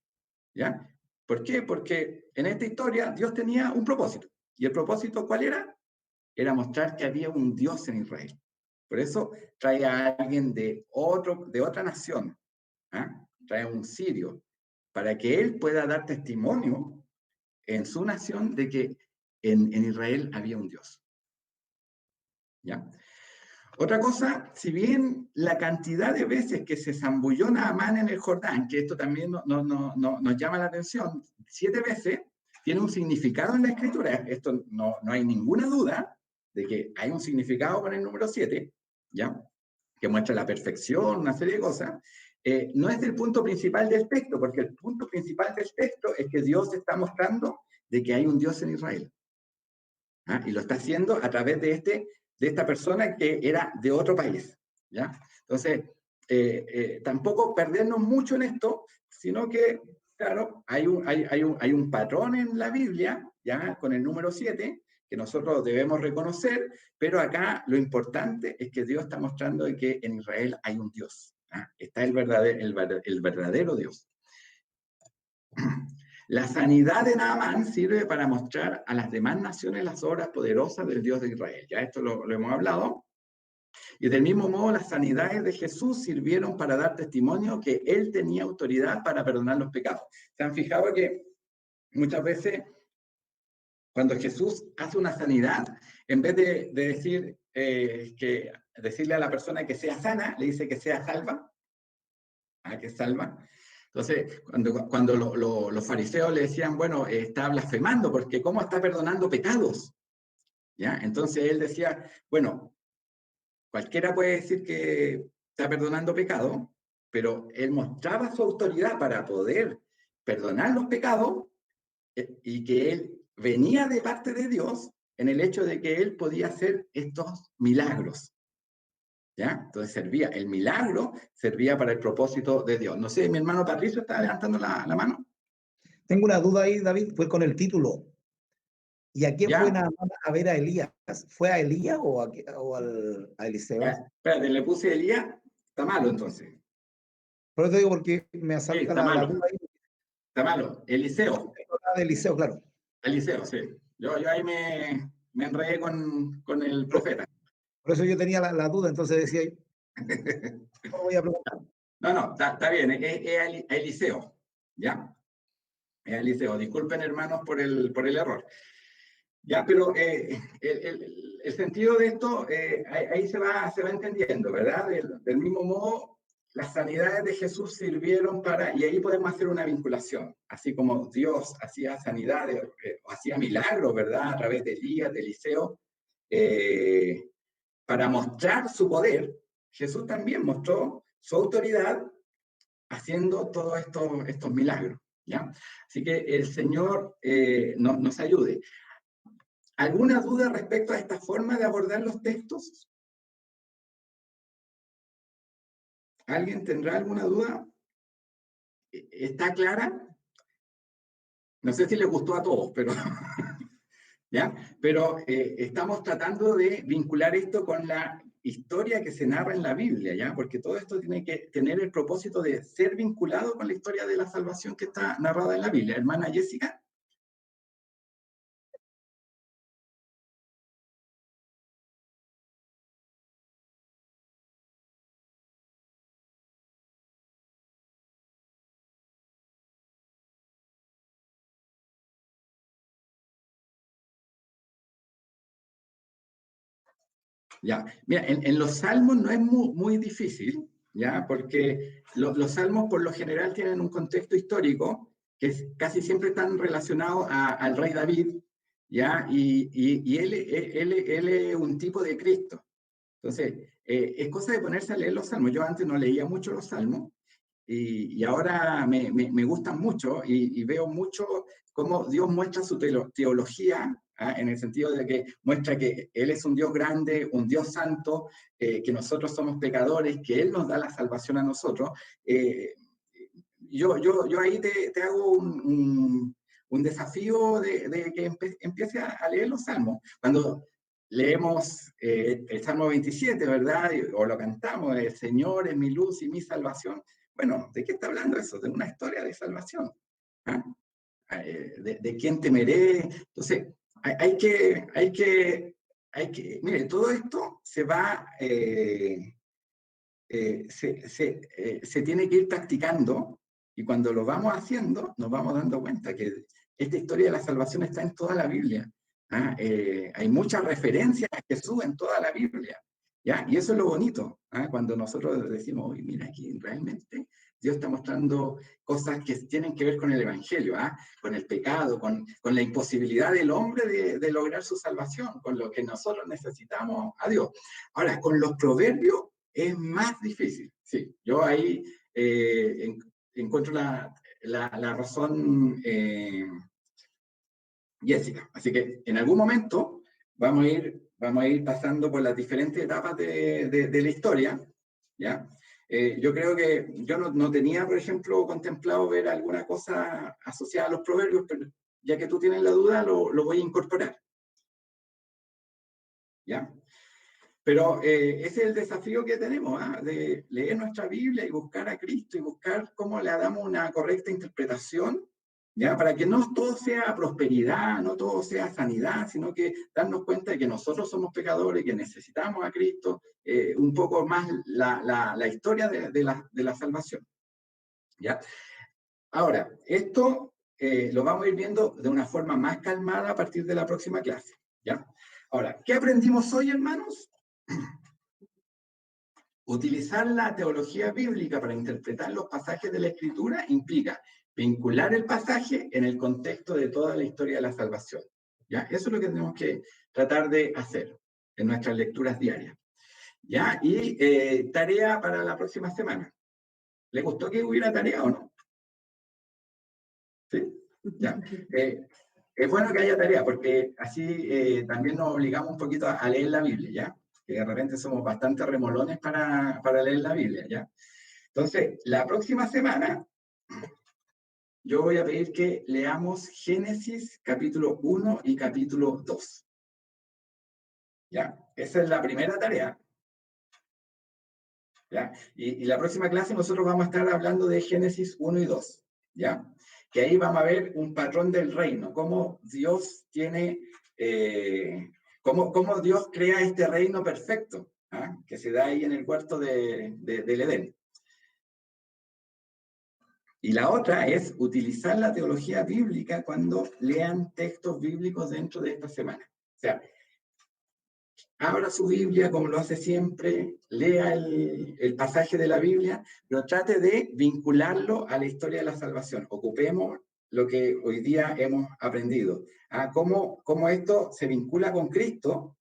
¿ya? ¿Por qué? Porque en esta historia Dios tenía un propósito. ¿Y el propósito cuál era? Era mostrar que había un Dios en Israel. Por eso trae a alguien de otra nación, ¿eh? Trae a un sirio, para que él pueda dar testimonio en su nación de que en Israel había un Dios. ¿Ya? Otra cosa, si bien la cantidad de veces que se zambulló Naamán en el Jordán, que esto también nos llama la atención, 7 veces, tiene un significado en la Escritura. Esto no hay ninguna duda de que hay un significado con el número 7, ¿ya? Que muestra la perfección, una serie de cosas. No es el punto principal del texto, porque el punto principal del texto es que Dios está mostrando de que hay un Dios en Israel. ¿Ah? Y lo está haciendo a través de esta persona que era de otro país, ¿ya? Entonces, tampoco perdernos mucho en esto, sino que, claro, hay un patrón en la Biblia, ¿ya? Con el número 7, que nosotros debemos reconocer, pero acá lo importante es que Dios está mostrando de que en Israel hay un Dios, ¿ah? Está el verdadero Dios. La sanidad de Naamán sirve para mostrar a las demás naciones las obras poderosas del Dios de Israel. Ya esto lo hemos hablado. Y del mismo modo, las sanidades de Jesús sirvieron para dar testimonio que Él tenía autoridad para perdonar los pecados. ¿Se han fijado que muchas veces cuando Jesús hace una sanidad, en vez de decir, decirle a la persona que sea sana, le dice que sea salva? ¿Ah, que salva? Entonces, cuando los fariseos le decían, bueno, está blasfemando, porque ¿cómo está perdonando pecados? ¿Ya? Entonces él decía, bueno, cualquiera puede decir que está perdonando pecados, pero él mostraba su autoridad para poder perdonar los pecados y que él venía de parte de Dios en el hecho de que él podía hacer estos milagros. ¿Ya? Entonces el milagro servía para el propósito de Dios. No sé, mi hermano Patricio está levantando la mano. Tengo una duda ahí, David, fue con el título. ¿Y a quién ¿Ya? fue Naamán a ver a Elías? ¿Fue a Elías o a Eliseo? Ya, espérate, le puse Elías, está malo entonces. Por eso digo, porque me Sí, asalta está la malo, duda ahí. está malo. Eliseo, De Eliseo, claro. Eliseo, sí. Yo ahí me enredé con el profeta. Por eso yo tenía la duda, entonces decía, no voy a preguntar. No, está bien, es Eliseo, ¿ya? Es Eliseo. Disculpen, hermanos, por el error. Ya, pero el sentido de esto, ahí se va entendiendo, ¿verdad? Del mismo modo, las sanidades de Jesús sirvieron para, y ahí podemos hacer una vinculación, así como Dios hacía sanidades, hacía milagros, ¿verdad? A través de Elías, de Eliseo, para mostrar su poder, Jesús también mostró su autoridad haciendo todos estos milagros, ¿ya? Así que el Señor nos ayude. ¿Alguna duda respecto a esta forma de abordar los textos? ¿Alguien tendrá alguna duda? ¿Está clara? No sé si les gustó a todos, pero, ¿ya? Pero estamos tratando de vincular esto con la historia que se narra en la Biblia, ¿ya? Porque todo esto tiene que tener el propósito de ser vinculado con la historia de la salvación que está narrada en la Biblia. Hermana Jessica. Ya, mira, en los salmos no es muy difícil, ¿ya? Porque los salmos por lo general tienen un contexto histórico que casi siempre están relacionados al rey David, ¿ya? Y él es un tipo de Cristo. Entonces, es cosa de ponerse a leer los salmos. Yo antes no leía mucho los salmos y ahora me gustan mucho y veo mucho cómo Dios muestra su teología, ¿ah? En el sentido de que muestra que Él es un Dios grande, un Dios santo, que nosotros somos pecadores, que Él nos da la salvación a nosotros. Yo ahí te hago un desafío de que empiece a leer los salmos. Cuando leemos el Salmo 27, ¿verdad? O lo cantamos, el Señor es mi luz y mi salvación. Bueno, ¿de qué está hablando eso? De una historia de salvación. ¿Ah? ¿De quién temeré? Entonces, hay que, mire, todo esto se va, se tiene que ir practicando y cuando lo vamos haciendo, nos vamos dando cuenta que esta historia de la salvación está en toda la Biblia. ¿Ah? Hay muchas referencias a Jesús en toda la Biblia. ¿Ya? Y eso es lo bonito, ¿ah? Cuando nosotros decimos, oye, mira, aquí realmente Dios está mostrando cosas que tienen que ver con el Evangelio, ¿ah? Con el pecado, con la imposibilidad del hombre de lograr su salvación, con lo que nosotros necesitamos a Dios. Ahora, con los proverbios es más difícil, sí. Yo ahí encuentro la razón, Jessica. Así que en algún momento vamos a ir pasando por las diferentes etapas de la historia, ¿ya? Yo creo que yo no tenía, por ejemplo, contemplado ver alguna cosa asociada a los proverbios, pero ya que tú tienes la duda, lo voy a incorporar, ¿ya? Pero ese es el desafío que tenemos, ¿ah? De leer nuestra Biblia y buscar a Cristo y buscar cómo le damos una correcta interpretación, ¿ya? Para que no todo sea prosperidad, no todo sea sanidad, sino que darnos cuenta de que nosotros somos pecadores, que necesitamos a Cristo, un poco más la historia de la salvación, ¿ya? Ahora, esto lo vamos a ir viendo de una forma más calmada a partir de la próxima clase, ¿ya? Ahora, ¿qué aprendimos hoy, hermanos? Utilizar la teología bíblica para interpretar los pasajes de la Escritura implica vincular el pasaje en el contexto de toda la historia de la salvación. ¿Ya? Eso es lo que tenemos que tratar de hacer en nuestras lecturas diarias. ¿Ya? Y tarea para la próxima semana. ¿Le gustó que hubiera tarea o no? ¿Sí? ¿Ya? Es bueno que haya tarea porque así también nos obligamos un poquito a leer la Biblia, ¿ya? Que de repente somos bastante remolones para leer la Biblia, ¿ya? Entonces, la próxima semana yo voy a pedir que leamos Génesis capítulo 1 y capítulo 2. ¿Ya? Esa es la primera tarea. ¿Ya? Y la próxima clase nosotros vamos a estar hablando de Génesis 1 y 2. ¿Ya? Que ahí vamos a ver un patrón del reino, cómo Dios tiene, cómo Dios crea este reino perfecto, ¿ah? Que se da ahí en el huerto del Edén. Y la otra es utilizar la teología bíblica cuando lean textos bíblicos dentro de esta semana. O sea, abra su Biblia como lo hace siempre, lea el pasaje de la Biblia, pero trate de vincularlo a la historia de la salvación. Ocupemos lo que hoy día hemos aprendido. Cómo esto se vincula con Cristo,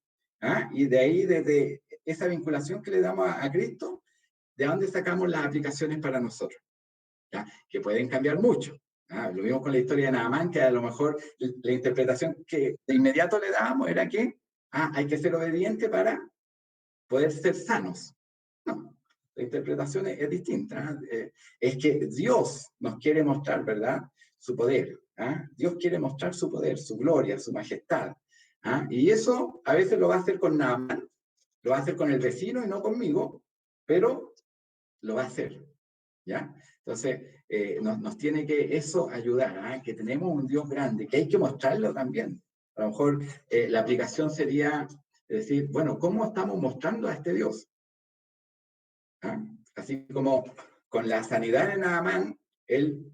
y de ahí, desde esa vinculación que le damos a Cristo, de dónde sacamos las aplicaciones para nosotros. ¿Ya? Que pueden cambiar mucho. Lo vimos con la historia de Naamán, que a lo mejor la interpretación que de inmediato le dábamos era que hay que ser obediente para poder ser sanos. No, la interpretación es distinta. Es que Dios nos quiere mostrar, ¿verdad?, su poder. Dios quiere mostrar su poder, su gloria, su majestad. Y eso a veces lo va a hacer con Naamán, lo va a hacer con el vecino y no conmigo, pero lo va a hacer. ¿Ya? Entonces, nos tiene que eso ayudar, que tenemos un Dios grande, que hay que mostrarlo también. A lo mejor la aplicación sería decir, bueno, ¿cómo estamos mostrando a este Dios? Así como con la sanidad de Naamán, él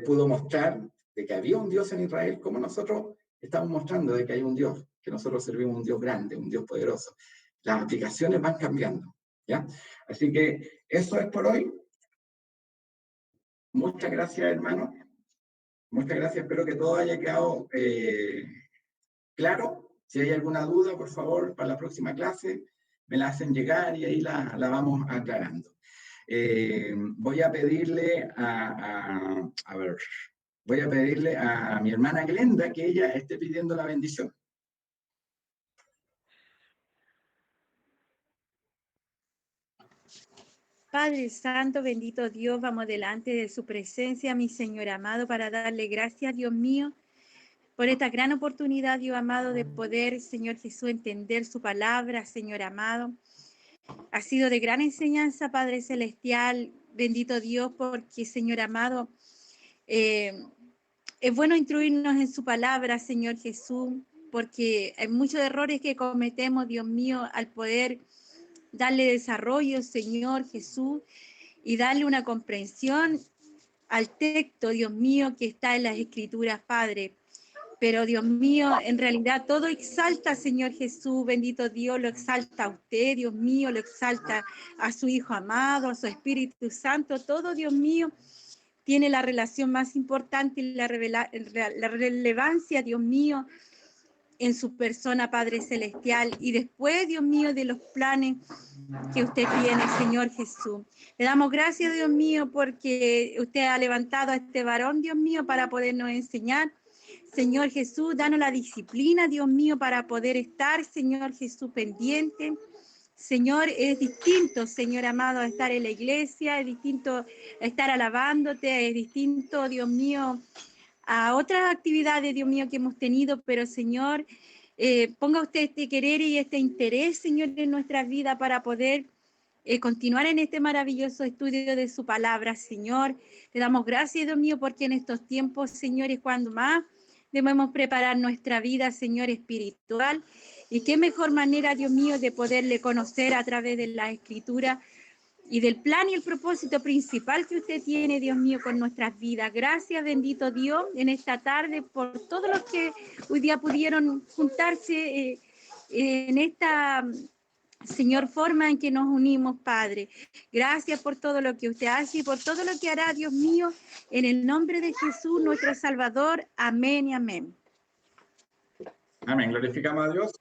pudo mostrar de que había un Dios en Israel, como nosotros estamos mostrando de que hay un Dios, que nosotros servimos un Dios grande, un Dios poderoso. Las aplicaciones van cambiando, ¿ya? Así que eso es por hoy. Muchas gracias, hermano. Muchas gracias. Espero que todo haya quedado claro. Si hay alguna duda, por favor, para la próxima clase, me la hacen llegar y ahí la vamos aclarando. Voy a pedirle voy a pedirle a mi hermana Glenda que ella esté pidiendo la bendición. Padre Santo, bendito Dios, vamos delante de su presencia, mi Señor amado, para darle gracias, Dios mío, por esta gran oportunidad, Dios amado, de poder, Señor Jesús, entender su palabra, Señor amado. Ha sido de gran enseñanza, Padre Celestial, bendito Dios, porque, Señor amado, es bueno instruirnos en su palabra, Señor Jesús, porque hay muchos errores que cometemos, Dios mío, al poder darle desarrollo, Señor Jesús, y darle una comprensión al texto, Dios mío, que está en las Escrituras, Padre. Pero Dios mío, en realidad todo exalta, Señor Jesús, bendito Dios, lo exalta a usted, Dios mío, lo exalta a su Hijo amado, a su Espíritu Santo, todo, Dios mío, tiene la relación más importante y la relevancia, Dios mío, en su persona, Padre Celestial, y después, Dios mío, de los planes que usted tiene, Señor Jesús. Le damos gracias, Dios mío, porque usted ha levantado a este varón, Dios mío, para podernos enseñar. Señor Jesús, danos la disciplina, Dios mío, para poder estar, Señor Jesús, pendiente. Señor, es distinto, Señor amado, estar en la iglesia, es distinto estar alabándote, es distinto, Dios mío, a otras actividades, Dios mío, que hemos tenido, pero Señor, ponga usted este querer y este interés, Señor, en nuestras vidas para poder continuar en este maravilloso estudio de su palabra, Señor. Le damos gracias, Dios mío, porque en estos tiempos, Señor, es cuando más debemos preparar nuestra vida, Señor, espiritual. Y qué mejor manera, Dios mío, de poderle conocer a través de la Escritura y del plan y el propósito principal que usted tiene, Dios mío, con nuestras vidas. Gracias, bendito Dios, en esta tarde por todos los que hoy día pudieron juntarse en esta, Señor, forma en que nos unimos, Padre. Gracias por todo lo que usted hace y por todo lo que hará, Dios mío, en el nombre de Jesús, nuestro Salvador. Amén y amén. Amén. Glorificamos a Dios.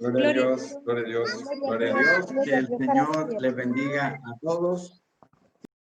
Gloria a Dios, gloria a Dios, gloria a Dios. Que el Señor les bendiga a todos.